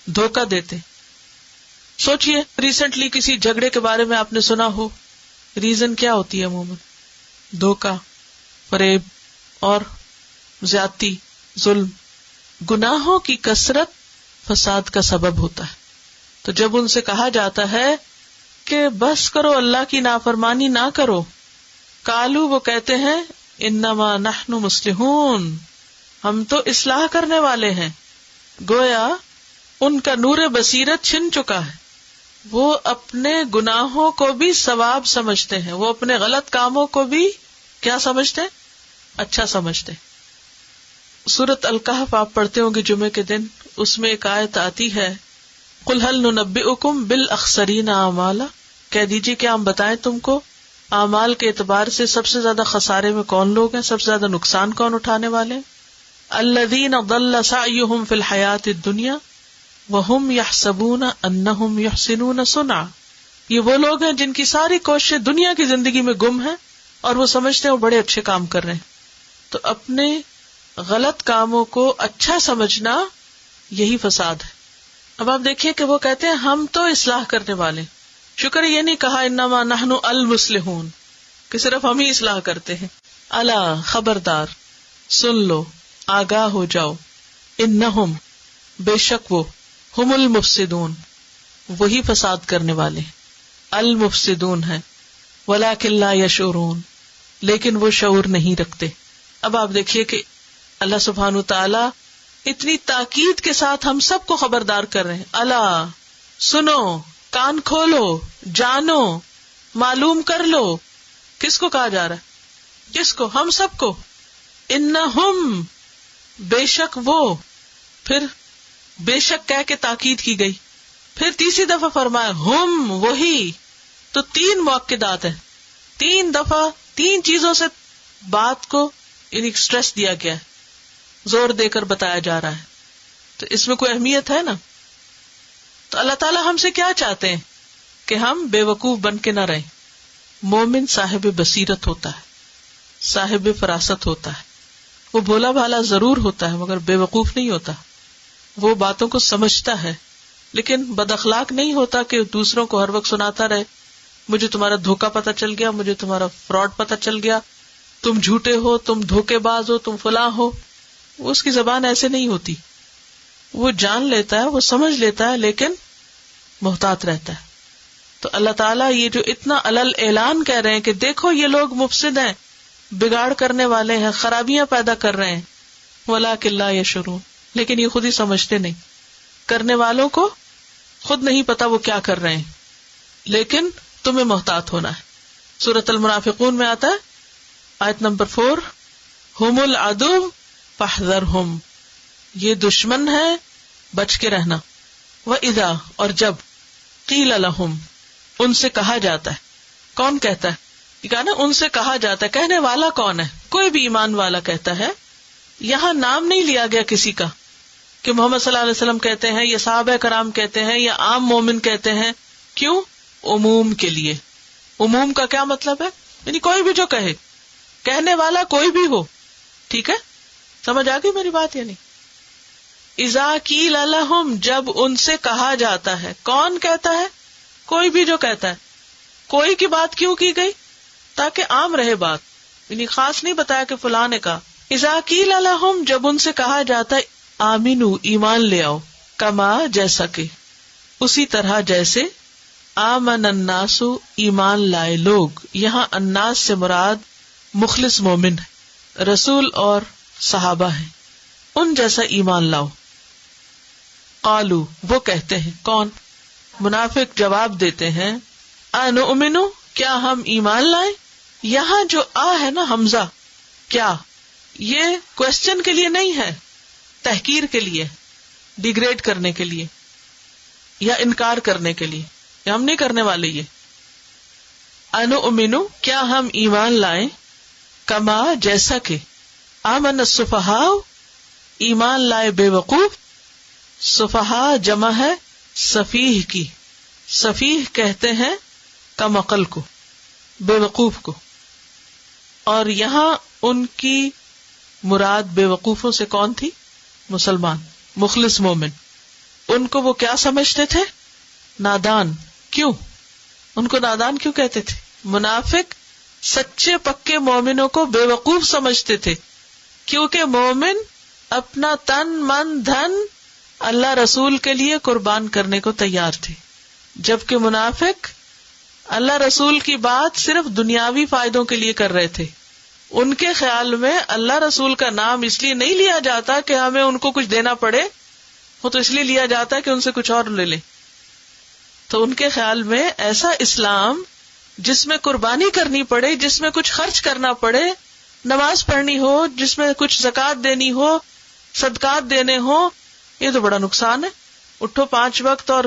دھوکہ دیتے ہیں. سوچئے ریسنٹلی کسی جھگڑے کے بارے میں آپ نے سنا ہو، ریزن کیا ہوتی ہے؟ عموماً دھوکہ، فریب اور زیادتی، ظلم. گناہوں کی کثرت فساد کا سبب ہوتا ہے. تو جب ان سے کہا جاتا ہے کہ بس کرو، اللہ کی نافرمانی نہ کرو، قالو، وہ کہتے ہیں، انما نحن مصلحون، ہم تو اصلاح کرنے والے ہیں. گویا ان کا نور بصیرت چھن چکا ہے. وہ اپنے گناہوں کو بھی ثواب سمجھتے ہیں، وہ اپنے غلط کاموں کو بھی کیا سمجھتے ہیں؟ اچھا سمجھتے ہیں. سورۃ الکہف آپ پڑھتے ہوں گے جمعے کے دن، اس میں ایک آیت آتی ہے، قل هل ننبئکم بالاخسرین اعمالا، کہہ دیجیے کیا ہم بتائیں تم کو اعمال کے اعتبار سے سب سے زیادہ خسارے میں کون لوگ ہیں، سب سے زیادہ نقصان کون اٹھانے والے ہیں؟ الذین ضل سعیہم فی الحیاۃ الدنیا وہم یحسبون انہم یحسنون صنعا. یہ وہ لوگ ہیں جن کی ساری کوششیں دنیا کی زندگی میں گم ہیں اور وہ سمجھتے ہیں وہ بڑے اچھے کام کر رہے ہیں. تو اپنے غلط کاموں کو اچھا سمجھنا یہی فساد ہے. اب آپ دیکھیے کہ وہ کہتے ہیں ہم تو اصلاح کرنے والے. شکر یہ نہیں کہا انما نحن المصلحون کہ صرف ہم ہی اصلاح کرتے ہیں. الا، خبردار، سن لو، آگاہ ہو جاؤ، انہم، بے شک وہ، ہم المفسدون، وہی فساد کرنے والے، المفسدون ہیں، ولکن لا یشعرون، لیکن وہ شعور نہیں رکھتے. اب آپ دیکھیے کہ اللہ سبحانہ تعالی اتنی تاکید کے ساتھ ہم سب کو خبردار کر رہے ہیں. الا، سنو، کان کھولو، جانو، معلوم کر لو. کس کو کہا جا رہا ہے؟ کس کو؟ ہم سب کو. انہم، بے شک وہ، پھر بے شک کہہ کے تاکید کی گئی، پھر تیسری دفعہ فرمایا ہم وہی. تو 3 مؤکدات ہیں، 3 دفعہ 3 چیزوں سے بات کو اسٹریس دیا گیا ہے، زور دے کر بتایا جا رہا ہے. تو اس میں کوئی اہمیت ہے نا. تو اللہ تعالیٰ ہم سے کیا چاہتے ہیں کہ ہم بے وقوف بن کے نہ رہیں. مومن صاحب بصیرت ہوتا ہے، صاحب فراست ہوتا ہے، وہ بھولا بھالا ضرور ہوتا ہے مگر بے وقوف نہیں ہوتا. وہ باتوں کو سمجھتا ہے لیکن بد اخلاق نہیں ہوتا کہ دوسروں کو ہر وقت سناتا رہے مجھے تمہارا دھوکہ پتہ چل گیا، مجھے تمہارا فراڈ پتہ چل گیا، تم جھوٹے ہو، تم دھوکے باز ہو، تم فلاں ہو. اس کی زبان ایسے نہیں ہوتی. وہ جان لیتا ہے، وہ سمجھ لیتا ہے لیکن محتاط رہتا ہے. تو اللہ تعالیٰ یہ جو اتنا علل اعلان کہہ رہے ہیں کہ دیکھو یہ لوگ مفسد ہیں، بگاڑ کرنے والے ہیں، خرابیاں پیدا کر رہے ہیں، وَلَٰكِن لَا يَشْعُرُونَ، لیکن یہ خود ہی سمجھتے نہیں. کرنے والوں کو خود نہیں پتا وہ کیا کر رہے ہیں، لیکن تمہیں محتاط ہونا ہے. سورۃ المنافقون میں آتا ہے آیت نمبر 4، ہم العدو فاحذرہم، یہ دشمن ہے بچ کے رہنا. وَإِذَا، اور جب، قیل لہم، ان سے کہا جاتا ہے. کون کہتا ہے؟ یہ کہا نا ان سے کہا جاتا ہے. کہنے والا کون ہے؟ کوئی بھی ایمان والا کہتا ہے. یہاں نام نہیں لیا گیا کسی کا کہ محمد صلی اللہ علیہ وسلم کہتے ہیں یا صحابہ کرام کہتے ہیں یا عام مومن کہتے ہیں. کیوں؟ عموم کے لیے. عموم کا کیا مطلب ہے؟ یعنی کوئی بھی جو کہے، کہنے والا کوئی بھی ہو. ٹھیک ہے، سمجھ آ گئی میری بات یا نہیں؟ اذا قیل لہم، جب ان سے کہا جاتا ہے. کون کہتا ہے؟ کوئی بھی جو کہتا ہے. کوئی کی بات کیوں کی گئی؟ تاکہ عام رہے بات، یعنی خاص نہیں بتایا کہ فلاں نے کہا. اذا قیل لہم، جب ان سے کہا جاتا ہے آمنو، ایمان لے آؤ، کما، جیسا کہ، اسی طرح جیسے، آمن الناس، ایمان لائے لوگ. یہاں الناس سے مراد مخلص مومن ہے، رسول اور صحابہ ہیں، ان جیسا ایمان لاؤ. قالو، وہ کہتے ہیں. کون؟ منافق جواب دیتے ہیں انؤمن، کیا ہم ایمان لائیں. یہاں جو ہے نا حمزہ، کیا یہ کوشچن کے لیے نہیں ہے، تحقیر کے لیے، ڈیگریڈ کرنے کے لیے یا انکار کرنے کے لیے. ہم نہیں کرنے والے. یہ انؤمن، کیا ہم ایمان لائیں، کما، جیسا کہ، آمن السفہاء، ایمان لائے بے وقوف. سفہاء جمع ہے سفیہ کی. سفیہ کہتے ہیں کم عقل کو، بے وقوف کو. اور یہاں ان کی مراد بے وقوفوں سے کون تھی؟ مسلمان، مخلص مومن. ان کو وہ کیا سمجھتے تھے؟ نادان. کیوں ان کو نادان کیوں کہتے تھے؟ منافق سچے پکے مومنوں کو بے وقوف سمجھتے تھے، کیونکہ مومن اپنا تن من دھن اللہ رسول کے لیے قربان کرنے کو تیار تھے، جبکہ منافق اللہ رسول کی بات صرف دنیاوی فائدوں کے لیے کر رہے تھے. ان کے خیال میں اللہ رسول کا نام اس لیے نہیں لیا جاتا کہ ہمیں ان کو کچھ دینا پڑے، وہ تو اس لیے لیا جاتا ہے کہ ان سے کچھ اور لے لیں. تو ان کے خیال میں ایسا اسلام جس میں قربانی کرنی پڑے، جس میں کچھ خرچ کرنا پڑے، نماز پڑھنی ہو، جس میں کچھ زکوٰۃ دینی ہو، صدقات دینے ہو، یہ تو بڑا نقصان ہے. اٹھو 5 وقت اور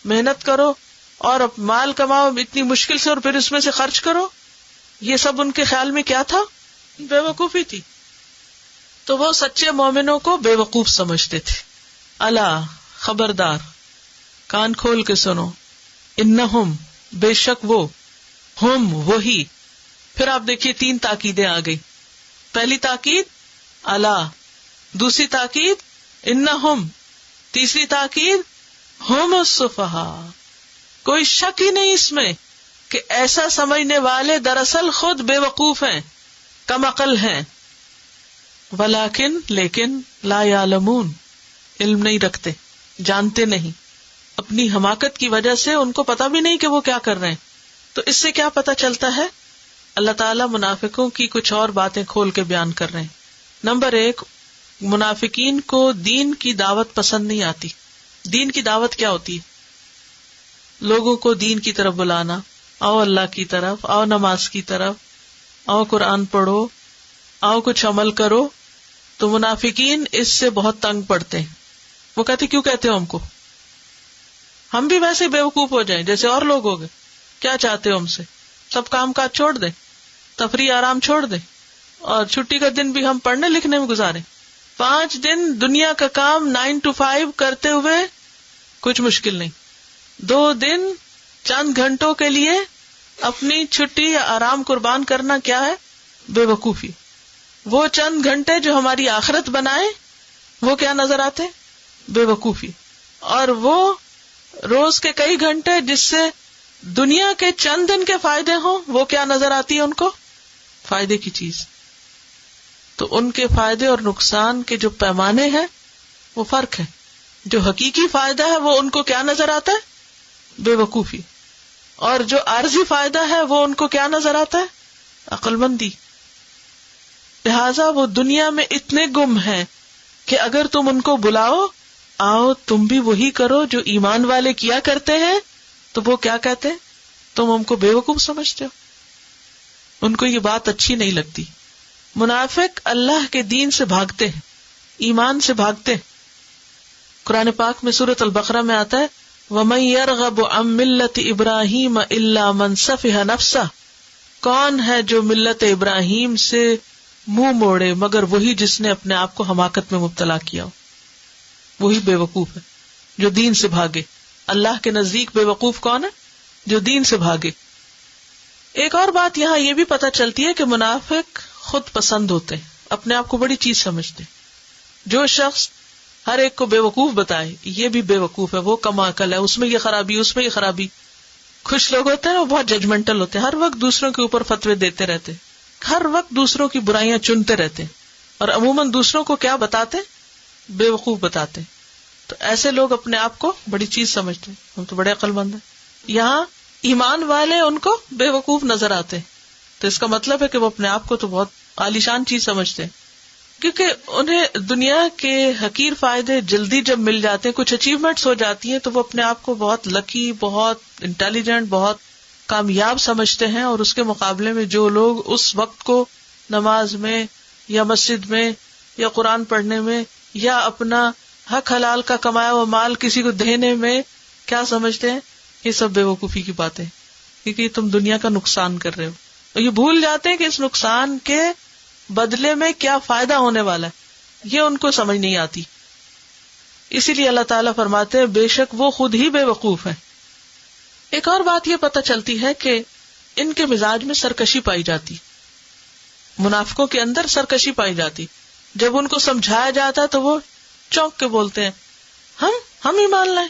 محنت کرو اور مال کماؤ اتنی مشکل سے اور پھر اس میں سے خرچ کرو. یہ سب ان کے خیال میں کیا تھا؟ بے وقوفی تھی. تو وہ سچے مومنوں کو بے وقوف سمجھتے تھے. الا، خبردار، کان کھول کے سنو، انہم، بے شک وہ، ہم، وہی. پھر آپ دیکھیے 3 تاکیدیں آ گئی. پہلی تاکید الا، دوسری تاکید انہم، تیسری تاکید ہم السفہاء. کوئی شک ہی نہیں اس میں کہ ایسا سمجھنے والے دراصل خود بے وقوف ہیں، کم عقل ہیں. ولیکن، لیکن، لا یعلمون، علم نہیں رکھتے، جانتے نہیں. اپنی حماقت کی وجہ سے ان کو پتا بھی نہیں کہ وہ کیا کر رہے ہیں. تو اس سے کیا پتا چلتا ہے؟ اللہ تعالیٰ منافقوں کی کچھ اور باتیں کھول کے بیان کر رہے ہیں. نمبر 1، منافقین کو دین کی دعوت پسند نہیں آتی. دین کی دعوت کیا ہوتی ہے؟ لوگوں کو دین کی طرف بلانا، آؤ اللہ کی طرف، آؤ نماز کی طرف، آؤ قرآن پڑھو، آؤ کچھ عمل کرو. تو منافقین اس سے بہت تنگ پڑتے ہیں. وہ کہتے کیوں کہتے ہو ہم کو؟ ہم بھی ویسے ہی بیوقوف ہو جائیں جیسے اور لوگ ہو گئے. کیا چاہتے ہو ہم سے؟ سب کام کاج چھوڑ دیں, تفریح آرام چھوڑ دیں, اور چھٹی کا دن بھی ہم پڑھنے لکھنے میں گزاریں. 5 دن دنیا کا کام 9 to 5 کرتے ہوئے کچھ مشکل نہیں. 2 دن چند گھنٹوں کے لیے اپنی چھٹی یا آرام قربان کرنا کیا ہے؟ بے وقوفی. وہ چند گھنٹے جو ہماری آخرت بنائے وہ کیا نظر آتے؟ بے وقوفی. اور وہ روز کے کئی گھنٹے جس سے دنیا کے چند دن کے فائدے ہوں وہ کیا نظر آتی ہے ان کو؟ فائدے کی چیز. تو ان کے فائدے اور نقصان کے جو پیمانے ہیں وہ فرق ہے. جو حقیقی فائدہ ہے وہ ان کو کیا نظر آتا ہے؟ بے وقوفی. اور جو عارضی فائدہ ہے وہ ان کو کیا نظر آتا ہے؟ عقل مندی. لہذا وہ دنیا میں اتنے گم ہیں کہ اگر تم ان کو بلاؤ آؤ تم بھی وہی کرو جو ایمان والے کیا کرتے ہیں, تو وہ کیا کہتے ہیں؟ تم ہم کو بے وقوف سمجھتے ہو. ان کو یہ بات اچھی نہیں لگتی. منافق اللہ کے دین سے بھاگتے ہیں, ایمان سے بھاگتے ہیں. قرآن پاک میں سورۃ البقرہ میں آتا ہے وَمَن يَرْغَبُ عَن مِّلَّةِ إِبْرَاهِيمَ إِلَّا مَن سَفِهَ نَفْسَهُ. کون ہے جو ملت ابراہیم سے منہ موڑے مگر وہی جس نے اپنے آپ کو حماقت میں مبتلا کیا ہو. وہی بے وقوف ہے جو دین سے بھاگے. اللہ کے نزدیک بے وقوف کون ہے؟ جو دین سے بھاگے. ایک اور بات یہاں یہ بھی پتہ چلتی ہے کہ منافق خود پسند ہوتے ہیں, اپنے آپ کو بڑی چیز سمجھتے ہیں. جو شخص ہر ایک کو بے وقوف بتائے یہ بھی بے وقوف ہے, وہ کم عقل ہے, اس میں یہ خرابی اس میں یہ خرابی. خوش لوگ ہوتے ہیں وہ بہت ججمنٹل ہوتے ہیں, ہر وقت دوسروں کے اوپر فتوے دیتے رہتے, ہر وقت دوسروں کی برائیاں چنتے رہتے, اور عموماً دوسروں کو کیا بتاتے؟ بے وقوف بتاتے. تو ایسے لوگ اپنے آپ کو بڑی چیز سمجھتے ہیں, ہم تو بڑے عقل مند ہیں. یہاں ایمان والے ان کو بے وقوف نظر آتے ہیں, تو اس کا مطلب ہے کہ وہ اپنے آپ کو تو بہت عالیشان چیز سمجھتے ہیں, کیونکہ انہیں دنیا کے حقیر فائدے جلدی جب مل جاتے ہیں, کچھ اچیومنٹس ہو جاتی ہیں, تو وہ اپنے آپ کو بہت لکی, بہت انٹیلیجنٹ, بہت کامیاب سمجھتے ہیں. اور اس کے مقابلے میں جو لوگ اس وقت کو نماز میں یا مسجد میں یا قرآن پڑھنے میں یا اپنا حق حلال کا کمایا ہوا مال کسی کو دینے میں کیا سمجھتے ہیں, یہ سب بے وقوفی کی باتیں, کیونکہ تم دنیا کا نقصان کر رہے ہو. اور یہ بھول جاتے ہیں کہ اس نقصان کے بدلے میں کیا فائدہ ہونے والا ہے, یہ ان کو سمجھ نہیں آتی. اسی لیے اللہ تعالیٰ فرماتے ہیں بے شک وہ خود ہی بے وقوف ہیں. ایک اور بات یہ پتہ چلتی ہے کہ ان کے مزاج میں سرکشی پائی جاتی, منافقوں کے اندر سرکشی پائی جاتی. جب ان کو سمجھایا جاتا ہے تو وہ چونک کے بولتے ہیں ہم ایمان لائیں,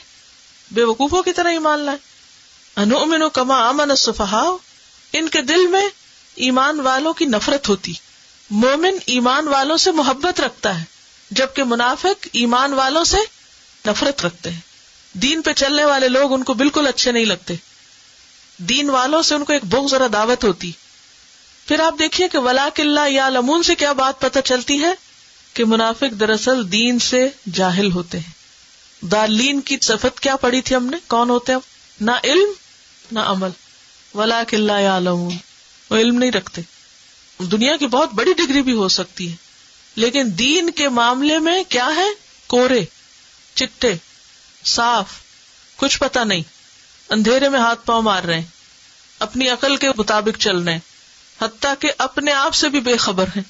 بے وقوفوں کی طرح ایمان لائیں. انؤمن کما آمن السفہاء, ان کے دل میں ایمان والوں کی نفرت ہوتی. مومن ایمان والوں سے محبت رکھتا ہے, جبکہ منافق ایمان والوں سے نفرت رکھتے ہیں. دین پہ چلنے والے لوگ ان کو بالکل اچھے نہیں لگتے, دین والوں سے ان کو ایک بغض اور عداوت ہوتی. پھر آپ دیکھیے کہ وَلَٰكِن لَا يَعْلَمُونَ سے کیا بات پتہ چلتی ہے کہ منافق دراصل دین سے جاہل ہوتے ہیں. ضالین کی صفت کیا پڑھی تھی ہم نے, کون ہوتے ہیں؟ نہ علم نہ عمل. وَلَٰكِن لَا يَعْلَمُونَ, وہ علم نہیں رکھتے. دنیا کی بہت بڑی ڈگری بھی ہو سکتی ہے, لیکن دین کے معاملے میں کیا ہے؟ کورے, چٹے, صاف, کچھ پتہ نہیں, اندھیرے میں ہاتھ پاؤں مار رہے ہیں, اپنی عقل کے مطابق چل رہے ہیں, حتیٰ کہ اپنے آپ سے بھی بے خبر ہیں,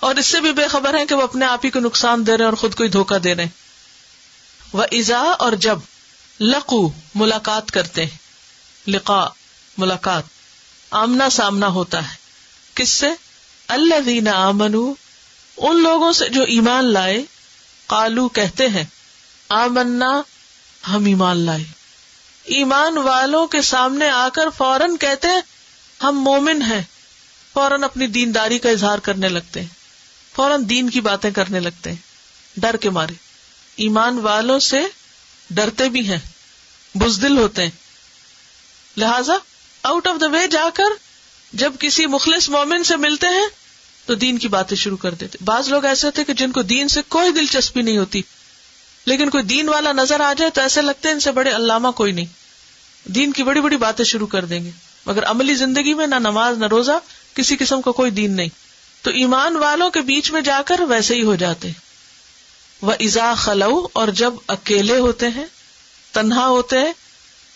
اور اس سے بھی بے خبر ہیں کہ وہ اپنے آپ ہی کو نقصان دے رہے ہیں اور خود کو ہی دھوکہ دے رہے ہیں. وَإِذَا, اور جب, لقو, ملاقات کرتے ہیں, لقاء, ملاقات, آمنا سامنا ہوتا ہے, کس سے؟ الذین آمنوا, ان لوگوں سے جو ایمان لائے, قالو, کہتے ہیں, آمنا, ہم ایمان لائے. ایمان والوں کے سامنے آ کر فوراً کہتے ہیں ہم مومن ہیں, فوراً اپنی دینداری کا اظہار کرنے لگتے ہیں, فوراً دین کی باتیں کرنے لگتے ہیں, ڈر کے مارے. ایمان والوں سے ڈرتے بھی ہیں, بزدل ہوتے ہیں, لہذا آؤٹ آف دا وے جا کر جب کسی مخلص مومن سے ملتے ہیں تو دین کی باتیں شروع کر دیتے. بعض لوگ ایسے ہوتے کہ جن کو دین سے کوئی دلچسپی نہیں ہوتی, لیکن کوئی دین والا نظر آ جائے تو ایسے لگتے ہیں ان سے بڑے علامہ کوئی نہیں, دین کی بڑی بڑی باتیں شروع کر دیں گے, مگر عملی زندگی میں نہ نماز نہ روزہ, کسی قسم کا کوئی دین نہیں. تو ایمان والوں کے بیچ میں جا کر ویسے ہی ہو جاتے. وَإِذَا خَلَوْا اور جب اکیلے ہوتے ہیں، تنہا ہوتے ہیں،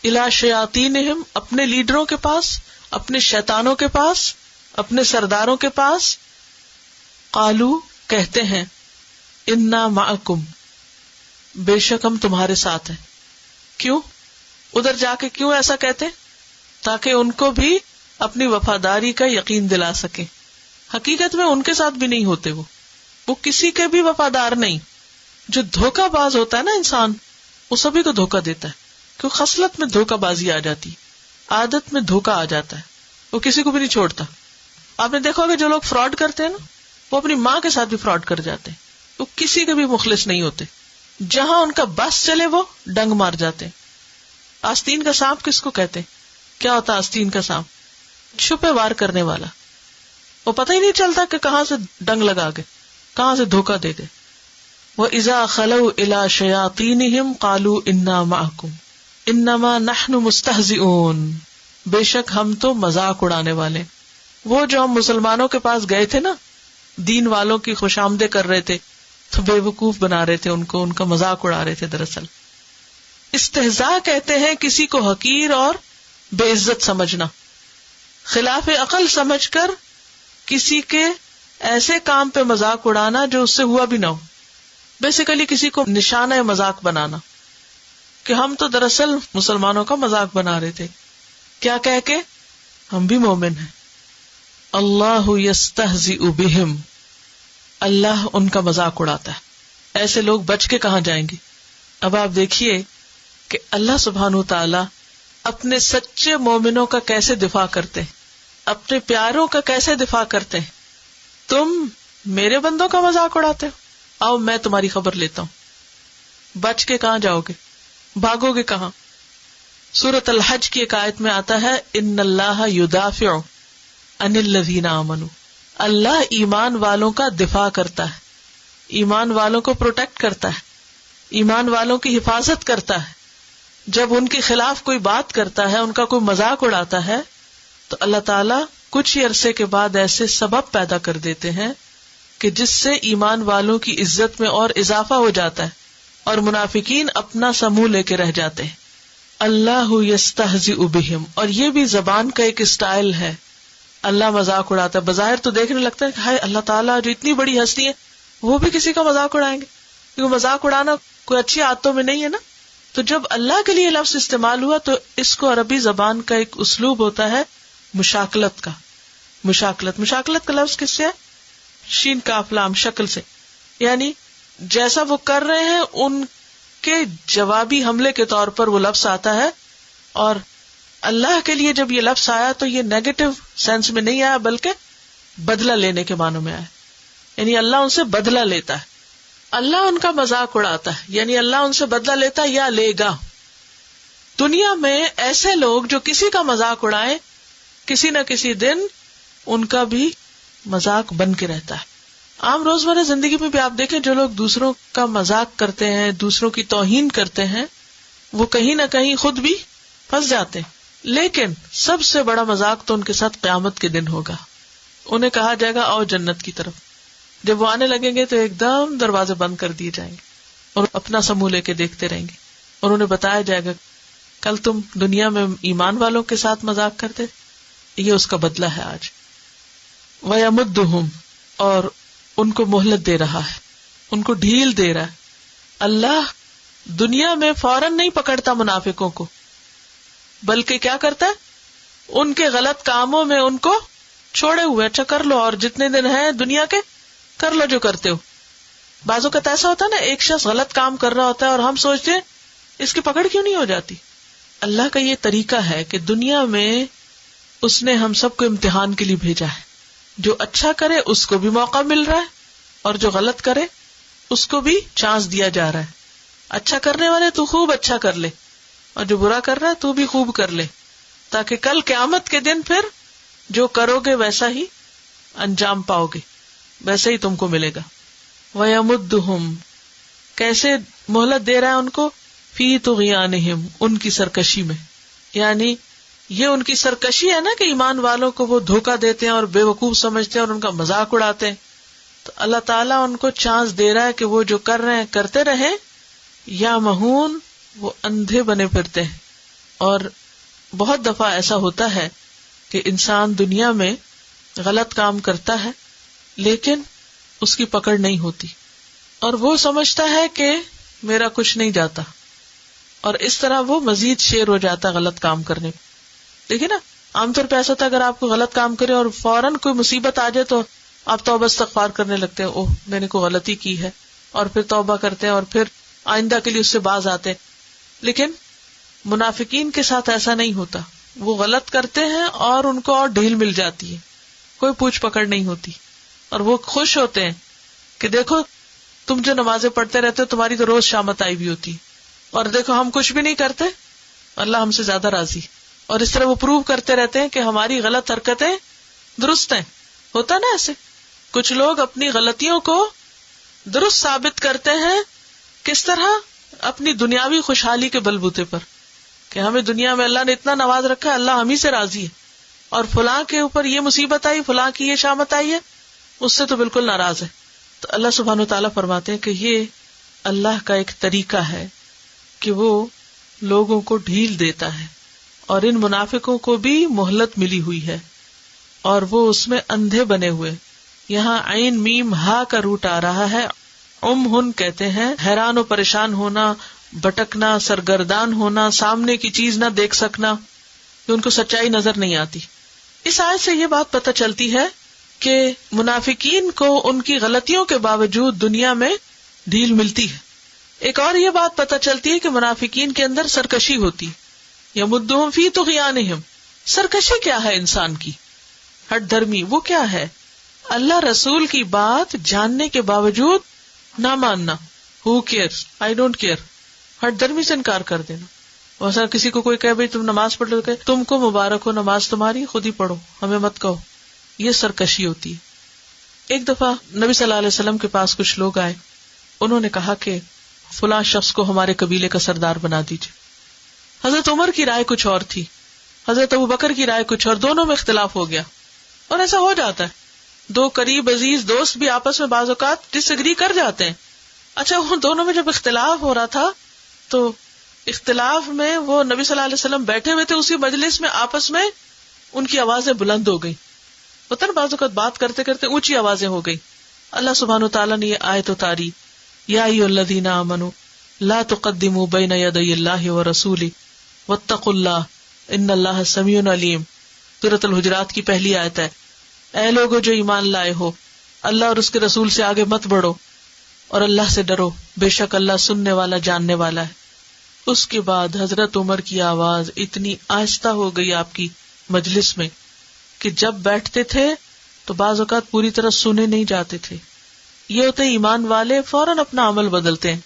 اِلَى شَيَاطِینِهِمْ اپنے لیڈروں کے پاس، اپنے شیطانوں کے پاس، اپنے سرداروں کے پاس، قالوا کہتے ہیں اِنَّا مَعَكُمْ بے شک ہم تمہارے ساتھ ہیں. کیوں ادھر جا کے کیوں ایسا کہتے ہیں؟ تاکہ ان کو بھی اپنی وفاداری کا یقین دلا سکیں. حقیقت میں ان کے ساتھ بھی نہیں ہوتے، وہ کسی کے بھی وفادار نہیں. جو دھوکہ باز ہوتا ہے نا انسان، وہ سبھی کو دھوکہ دیتا ہے، کیوں خصلت میں دھوکہ بازی آ جاتی، عادت میں دھوکہ آ جاتا ہے، وہ کسی کو بھی نہیں چھوڑتا. آپ نے دیکھا ہوگا جو لوگ فراڈ کرتے ہیں نا، وہ اپنی ماں کے ساتھ بھی فراڈ کر جاتے ہیں، وہ کسی کے بھی مخلص نہیں ہوتے. جہاں ان کا بس چلے وہ ڈنگ مار جاتے ہیں. آستین کا سانپ کس کو کہتے ہیں؟ کیا ہوتا ہے آستین کا سانپ؟ چھپے وار کرنے والا. وہ پتہ ہی نہیں چلتا کہ کہاں سے ڈنگ لگا گئے، کہاں سے دھوکہ دے گئے. وَإِذَا خَلَوْا إِلَى شَيَاطِینِهِمْ قَالُوا إِنَّا مَعَكُمْ إِنَّمَا نَحْنُ مُسْتَهْزِئُونَ بے شک ہم تو مذاق اڑانے والے. وہ جو ہم مسلمانوں کے پاس گئے تھے نا، دین والوں کی خوش آمدیں کر رہے تھے، تو بے وقوف بنا رہے تھے ان کو، ان کا مذاق اڑا رہے تھے. دراصل استہزاء کہتے ہیں کسی کو حقیر اور بے عزت سمجھنا، خلاف عقل سمجھ کر کسی کے ایسے کام پہ مذاق اڑانا جو اس سے ہوا بھی نہ ہو. بیسیکلی کسی کو نشانہ مذاق بنانا، کہ ہم تو دراصل مسلمانوں کا مذاق بنا رہے تھے. کیا کہہ کے؟ ہم بھی مومن ہیں. اللہ یستہزئ بہم اللہ ان کا مذاق اڑاتا ہے. ایسے لوگ بچ کے کہاں جائیں گے؟ اب آپ دیکھیے کہ اللہ سبحانہ وتعالی اپنے سچے مومنوں کا کیسے دفاع کرتے ہیں، اپنے پیاروں کا کیسے دفاع کرتے ہیں. تم میرے بندوں کا مذاق اڑاتے ہو، آؤ میں تمہاری خبر لیتا ہوں. بچ کے کہاں جاؤ گے؟ بھاگو گے کہاں؟ سورۃ الحج کی ایک آیت میں آتا ہے ان اللہ یدافع عن الذین آمنوا اللہ ایمان والوں کا دفاع کرتا ہے، ایمان والوں کو پروٹیکٹ کرتا ہے، ایمان والوں کی حفاظت کرتا ہے. جب ان کے خلاف کوئی بات کرتا ہے، ان کا کوئی مذاق اڑاتا ہے، تو اللہ تعالیٰ کچھ ہی عرصے کے بعد ایسے سبب پیدا کر دیتے ہیں کہ جس سے ایمان والوں کی عزت میں اور اضافہ ہو جاتا ہے اور منافقین اپنا سا منہ لے کے رہ جاتے ہیں. اللہ یستہزئ بہم اور یہ بھی زبان کا ایک اسٹائل ہے. اللہ مذاق اڑاتا ہے، بظاہر تو دیکھنے لگتا ہے کہ ہائے اللہ تعالیٰ جو اتنی بڑی ہستی ہے وہ بھی کسی کا مذاق اڑائیں گے، کیونکہ مذاق اڑانا کوئی اچھی عادتوں میں نہیں ہے نا. تو جب اللہ کے لیے لفظ استعمال ہوا تو اس کو عربی زبان کا ایک اسلوب ہوتا ہے مشاکلت کا. مشاکلت کا لفظ کس سے ہے؟ شین کاف لام شکل سے، یعنی جیسا وہ کر رہے ہیں ان کے جوابی حملے کے طور پر وہ لفظ آتا ہے. اور اللہ کے لیے جب یہ لفظ آیا تو یہ نیگیٹو سینس میں نہیں آیا بلکہ بدلہ لینے کے معنوں میں آیا، یعنی اللہ ان سے بدلہ لیتا ہے، اللہ ان کا مذاق اڑاتا ہے، یعنی اللہ ان سے بدلہ لیتا ہے یا لے گا. دنیا میں ایسے لوگ جو کسی کا مذاق اڑائیں، کسی نہ کسی دن ان کا بھی مذاق بن کے رہتا ہے. عام روزمرہ زندگی میں بھی آپ دیکھیں جو لوگ دوسروں کا مذاق کرتے ہیں، دوسروں کی توہین کرتے ہیں، وہ کہیں نہ کہیں خود بھی پھنس جاتے ہیں. لیکن سب سے بڑا مذاق تو ان کے ساتھ قیامت کے دن ہوگا. انہیں کہا جائے گا آؤ جنت کی طرف. جب وہ آنے لگیں گے تو ایک دم دروازے بند کر دیے جائیں گے اور اپنا سا منہ لے کے دیکھتے رہیں گے، اور انہیں بتایا جائے گا کل تم دنیا میں ایمان والوں کے ساتھ مذاق کرتے، یہ اس کا بدلہ ہے آج. وَيَمُدُّهُمْ اور ان کو مہلت دے رہا ہے، ان کو ڈھیل دے رہا ہے. اللہ دنیا میں فوراً نہیں پکڑتا منافقوں کو، بلکہ کیا کرتا ہے ان کے غلط کاموں میں ان کو چھوڑے ہوئے، اچھا کر لو اور جتنے دن ہیں دنیا کے کر لو جو کرتے ہو. بعضوں کا ایسا ہوتا ہے نا، ایک شخص غلط کام کر رہا ہوتا ہے اور ہم سوچتے ہیں اس کی پکڑ کیوں نہیں ہو جاتی. اللہ کا یہ طریقہ ہے کہ دنیا میں اس نے ہم سب کو امتحان کے لیے بھیجا ہے. جو اچھا کرے اس کو بھی موقع مل رہا ہے اور جو غلط کرے اس کو بھی چانس دیا جا رہا ہے. اچھا کرنے والے تو خوب اچھا کر لے اور جو برا کر رہا ہے تو بھی خوب کر لے، تاکہ کل قیامت کے دن پھر جو کرو گے ویسا ہی انجام پاؤ گے، ویسے ہی تم کو ملے گا. وَيَمُدُّهُمْ کیسے مہلت دے رہا ہے ان کو، فی طغیانہم ان کی سرکشی میں. یعنی یہ ان کی سرکشی ہے نا کہ ایمان والوں کو وہ دھوکہ دیتے ہیں اور بے وقوف سمجھتے ہیں اور ان کا مذاق اڑاتے ہیں. تو اللہ تعالیٰ ان کو چانس دے رہا ہے کہ وہ جو کر رہے ہیں کرتے رہیں، یا مہون وہ اندھے بنے پھرتے ہیں. اور بہت دفعہ ایسا ہوتا ہے کہ انسان دنیا میں غلط کام کرتا ہے لیکن اس کی پکڑ نہیں ہوتی، اور وہ سمجھتا ہے کہ میرا کچھ نہیں جاتا، اور اس طرح وہ مزید شیر ہو جاتا غلط کام کرنے میں. دیکھیں نا، عام طور پہ ایسا ہوتا ہے اگر آپ کو غلط کام کرے اور فوراً کوئی مصیبت آ جائے تو آپ توبہ استغفار کرنے لگتے ہیں، اوہ میں نے کوئی غلطی کی ہے، اور پھر توبہ کرتے ہیں اور پھر آئندہ کے لیے اس سے باز آتے ہیں. لیکن منافقین کے ساتھ ایسا نہیں ہوتا، وہ غلط کرتے ہیں اور ان کو اور ڈھیل مل جاتی ہے، کوئی پوچھ پکڑ نہیں ہوتی، اور وہ خوش ہوتے ہیں کہ دیکھو تم جو نمازیں پڑھتے رہتے ہو تمہاری تو روز شامت آئی بھی ہوتی، اور دیکھو ہم کچھ بھی نہیں کرتے، اللہ ہم سے زیادہ راضی. اور اس طرح وہ پروو کرتے رہتے ہیں کہ ہماری غلط حرکتیں درست ہیں. ہوتا نا ایسے کچھ لوگ اپنی غلطیوں کو درست ثابت کرتے ہیں. کس طرح؟ اپنی دنیاوی خوشحالی کے بلبوتے پر، کہ ہمیں دنیا میں اللہ نے اتنا نواز رکھا ہے، اللہ ہم ہی سے راضی ہے، اور فلاں کے اوپر یہ مصیبت آئی، فلاں کی یہ شامت آئی ہے، اس سے تو بالکل ناراض ہے. تو اللہ سبحانہ وتعالیٰ فرماتے ہیں کہ یہ اللہ کا ایک طریقہ ہے کہ وہ لوگوں کو ڈھیل دیتا ہے، اور ان منافقوں کو بھی مہلت ملی ہوئی ہے اور وہ اس میں اندھے بنے ہوئے. یہاں عین میم ہا کا روٹ آ رہا ہے. ہن کہتے ہیں حیران و پریشان ہونا، بھٹکنا، سرگردان ہونا، سامنے کی چیز نہ دیکھ سکنا، کہ ان کو سچائی نظر نہیں آتی. اس آیت سے یہ بات پتہ چلتی ہے کہ منافقین کو ان کی غلطیوں کے باوجود دنیا میں ڈھیل ملتی ہے. ایک اور یہ بات پتہ چلتی ہے کہ منافقین کے اندر سرکشی ہوتی. یمدہم فی طغیانہم، سرکشی کیا ہے انسان کی؟ ہٹ دھرمی وہ کیا ہے؟ اللہ رسول کی بات جاننے کے باوجود نہ ماننا. Who care, I don't care. ہٹ دھرمی سے انکار کر دینا. ویسا کسی کو کوئی کہے بھائی تم نماز پڑھ لو، کہ تم کو مبارک ہو، نماز تمہاری، خود ہی پڑھو، ہمیں مت کہو. یہ سرکشی ہوتی ہے. ایک دفعہ نبی صلی اللہ علیہ وسلم کے پاس کچھ لوگ آئے، انہوں نے کہا کہ فلاں شخص کو ہمارے قبیلے کا سردار بنا دیجیے. حضرت عمر کی رائے کچھ اور تھی، حضرت ابوبکر کی رائے کچھ اور، دونوں میں اختلاف ہو گیا. اور ایسا ہو جاتا ہے، دو قریب عزیز دوست بھی آپس میں بعض اوقات ڈس ایگری کر جاتے ہیں. اچھا وہ دونوں میں جب اختلاف ہو رہا تھا تو اختلاف میں وہ نبی صلی اللہ علیہ وسلم بیٹھے ہوئے تھے اسی مجلس میں، آپس میں ان کی آوازیں بلند ہو گئی. پتہ نا بعض اوقات بات کرتے کرتے اونچی آوازیں ہو گئی. اللہ سبحانہ وتعالیٰ نے یہ آیت اتاری، یا ایھا الذین آمنوا لا تقدموا بین یدی اللہ ورسولہ واتقوا اللہ ان اللہ سمیع علیم. سورۃ الحجرات کی پہلی آیت ہے. اے لوگو جو ایمان لائے ہو، اللہ اور اس کے رسول سے آگے مت بڑھو اور اللہ سے ڈرو، بے شک اللہ سننے والا جاننے والا ہے. اس کے بعد حضرت عمر کی آواز اتنی آہستہ ہو گئی آپ کی مجلس میں کہ جب بیٹھتے تھے تو بعض اوقات پوری طرح سنے نہیں جاتے تھے. یہ ہوتے ایمان والے فوراً اپنا عمل بدلتے ہیں،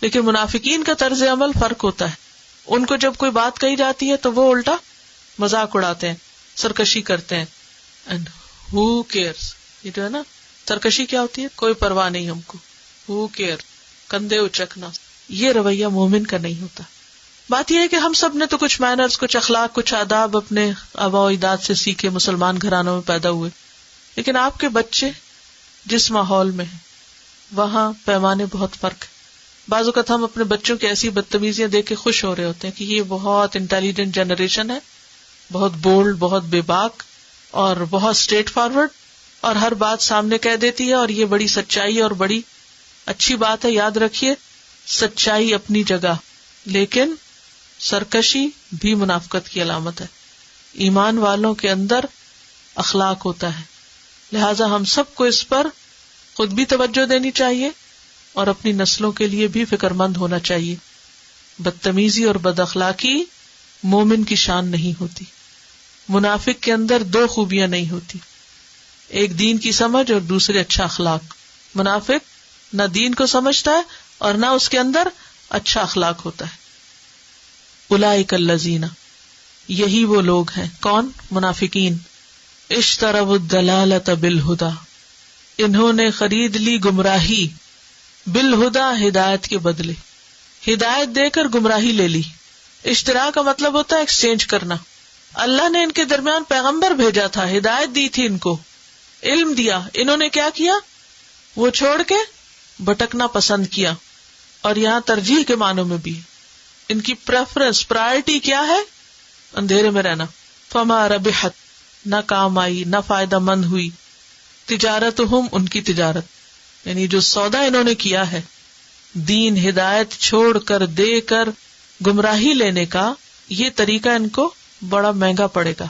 لیکن منافقین کا طرز عمل فرق ہوتا ہے. ان کو جب کوئی بات کہی جاتی ہے تو وہ الٹا مذاق اڑاتے ہیں، سرکشی کرتے ہیں. اینڈ who cares، یہ جو ہے نا سرکشی کیا ہوتی ہے؟ کوئی پرواہ نہیں ہم کو، who care، کندھے اچکنا. یہ رویہ مومن کا نہیں ہوتا. بات یہ ہے کہ ہم سب نے تو کچھ مینرز، کچھ اخلاق، کچھ آداب اپنے آباء و اجداد سے سیکھے، مسلمان گھرانوں میں پیدا ہوئے، لیکن آپ کے بچے جس ماحول میں ہیں وہاں پیمانے بہت فرق ہے. بعض اوقات ہم اپنے بچوں کی ایسی بدتمیزیاں دیکھ کے خوش ہو رہے ہوتے ہیں کہ یہ بہت انٹیلیجنٹ جنریشن ہے، بہت بولڈ، بہت بے باک اور بہت اسٹریٹ فارورڈ، اور ہر بات سامنے کہہ دیتی ہے، اور یہ بڑی سچائی اور بڑی اچھی بات ہے. یاد رکھیے سچائی اپنی جگہ، لیکن سرکشی بھی منافقت کی علامت ہے. ایمان والوں کے اندر اخلاق ہوتا ہے، لہذا ہم سب کو اس پر خود بھی توجہ دینی چاہیے اور اپنی نسلوں کے لیے بھی فکر مند ہونا چاہیے. بدتمیزی اور بد اخلاقی مومن کی شان نہیں ہوتی. منافق کے اندر دو خوبیاں نہیں ہوتی، ایک دین کی سمجھ اور دوسرے اچھا اخلاق. منافق نہ دین کو سمجھتا ہے اور نہ اس کے اندر اچھا اخلاق ہوتا ہے. اولئک الذین، یہی وہ لوگ ہیں. کون؟ منافقین. اشتروا الضلالۃ بالہدی، انہوں نے خرید لی گمراہی، بالہدی، ہدایت کے بدلے. ہدایت دے کر گمراہی لے لی. اشترا کا مطلب ہوتا ہے ایکسچینج کرنا. اللہ نے ان کے درمیان پیغمبر بھیجا تھا، ہدایت دی تھی، ان کو علم دیا، انہوں نے کیا کیا؟ وہ چھوڑ کے بھٹکنا پسند کیا. اور یہاں ترجیح کے معنوں میں بھی ان کی پریفرنس پرائرٹی کیا ہے؟ اندھیرے میں رہنا. فما ربحت، نہ کام آئی، نہ فائدہ مند ہوئی. تجارتہم، ان کی تجارت، یعنی جو سودا انہوں نے کیا ہے دین ہدایت چھوڑ کر دے کر گمراہی لینے کا، یہ طریقہ ان کو بڑا مہنگا پڑے گا.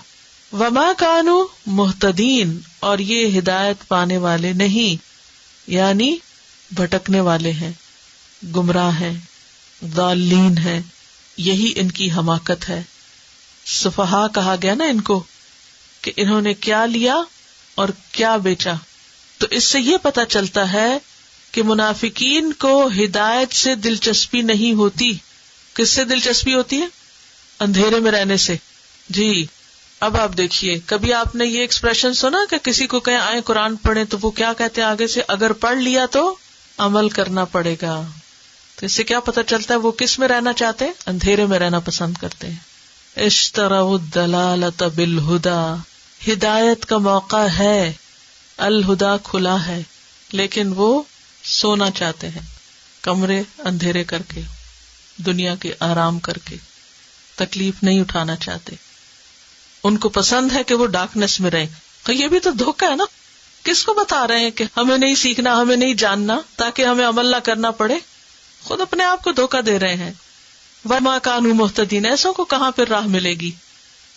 وما کانوا مہتدین، اور یہ ہدایت پانے والے نہیں، یعنی بھٹکنے والے ہیں، گمراہ ہیں، ضالین ہیں. یہی ان کی حماقت ہے. سفہا کہا گیا نا ان کو کہ انہوں نے کیا لیا اور کیا بیچا. تو اس سے یہ پتا چلتا ہے کہ منافقین کو ہدایت سے دلچسپی نہیں ہوتی. کس سے دلچسپی ہوتی ہے؟ اندھیرے میں رہنے سے. جی اب آپ دیکھیے، کبھی آپ نے یہ ایکسپریشن سنا کہ کسی کو کہیں آئے قرآن پڑھیں تو وہ کیا کہتے ہیں آگے سے؟ اگر پڑھ لیا تو عمل کرنا پڑے گا. تو اس سے کیا پتا چلتا ہے وہ کس میں رہنا چاہتے ہیں؟ اندھیرے میں رہنا پسند کرتے ہیں. اشتروا الضلالۃ بالہدی، ہدایت کا موقع ہے، الہدا کھلا ہے، لیکن وہ سونا چاہتے ہیں، کمرے اندھیرے کر کے، دنیا کے آرام کر کے، تکلیف نہیں اٹھانا چاہتے. ان کو پسند ہے کہ وہ ڈارکنیس میں رہیں. یہ بھی تو دھوکہ ہے نا. کس کو بتا رہے ہیں کہ ہمیں نہیں سیکھنا، ہمیں نہیں جاننا تاکہ ہمیں عمل نہ کرنا پڑے؟ خود اپنے آپ کو دھوکہ دے رہے ہیں. وما کانوا مہتدین، ایسوں کو کہاں پھر راہ ملے گی،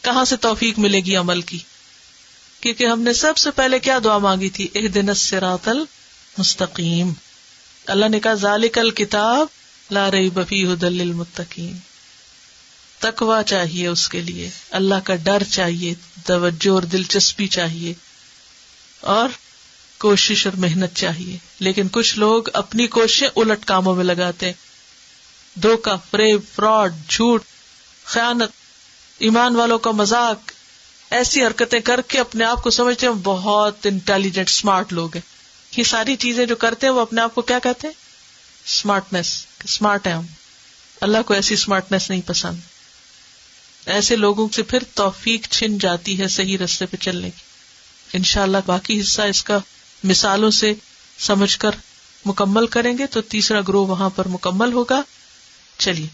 کہاں سے توفیق ملے گی عمل کی؟ کیونکہ ہم نے سب سے پہلے کیا دعا مانگی تھی؟ اہدنا الصراط المستقیم. اللہ نے کہا ذالک الکتاب لا ریب فیہ ھدی للمتقین. تقویٰ چاہیے اس کے لیے، اللہ کا ڈر چاہیے، توجہ اور دلچسپی چاہیے، اور کوشش اور محنت چاہیے. لیکن کچھ لوگ اپنی کوششیں الٹ کاموں میں لگاتے ہیں. دھوکہ، فریب، فراڈ، جھوٹ، خیانت، ایمان والوں کا مذاق، ایسی حرکتیں کر کے اپنے آپ کو سمجھتے ہیں بہت انٹیلیجنٹ اسمارٹ لوگ ہیں. یہ ساری چیزیں جو کرتے ہیں وہ اپنے آپ کو کیا کہتے ہیں؟ اسمارٹنیس. اسمارٹ ہیں ہم. اللہ کو ایسی اسمارٹنیس نہیں پسند. ایسے لوگوں سے پھر توفیق چھن جاتی ہے صحیح راستے پہ چلنے کی. انشاءاللہ باقی حصہ اس کا مثالوں سے سمجھ کر مکمل کریں گے تو تیسرا گروہ وہاں پر مکمل ہوگا. چلیے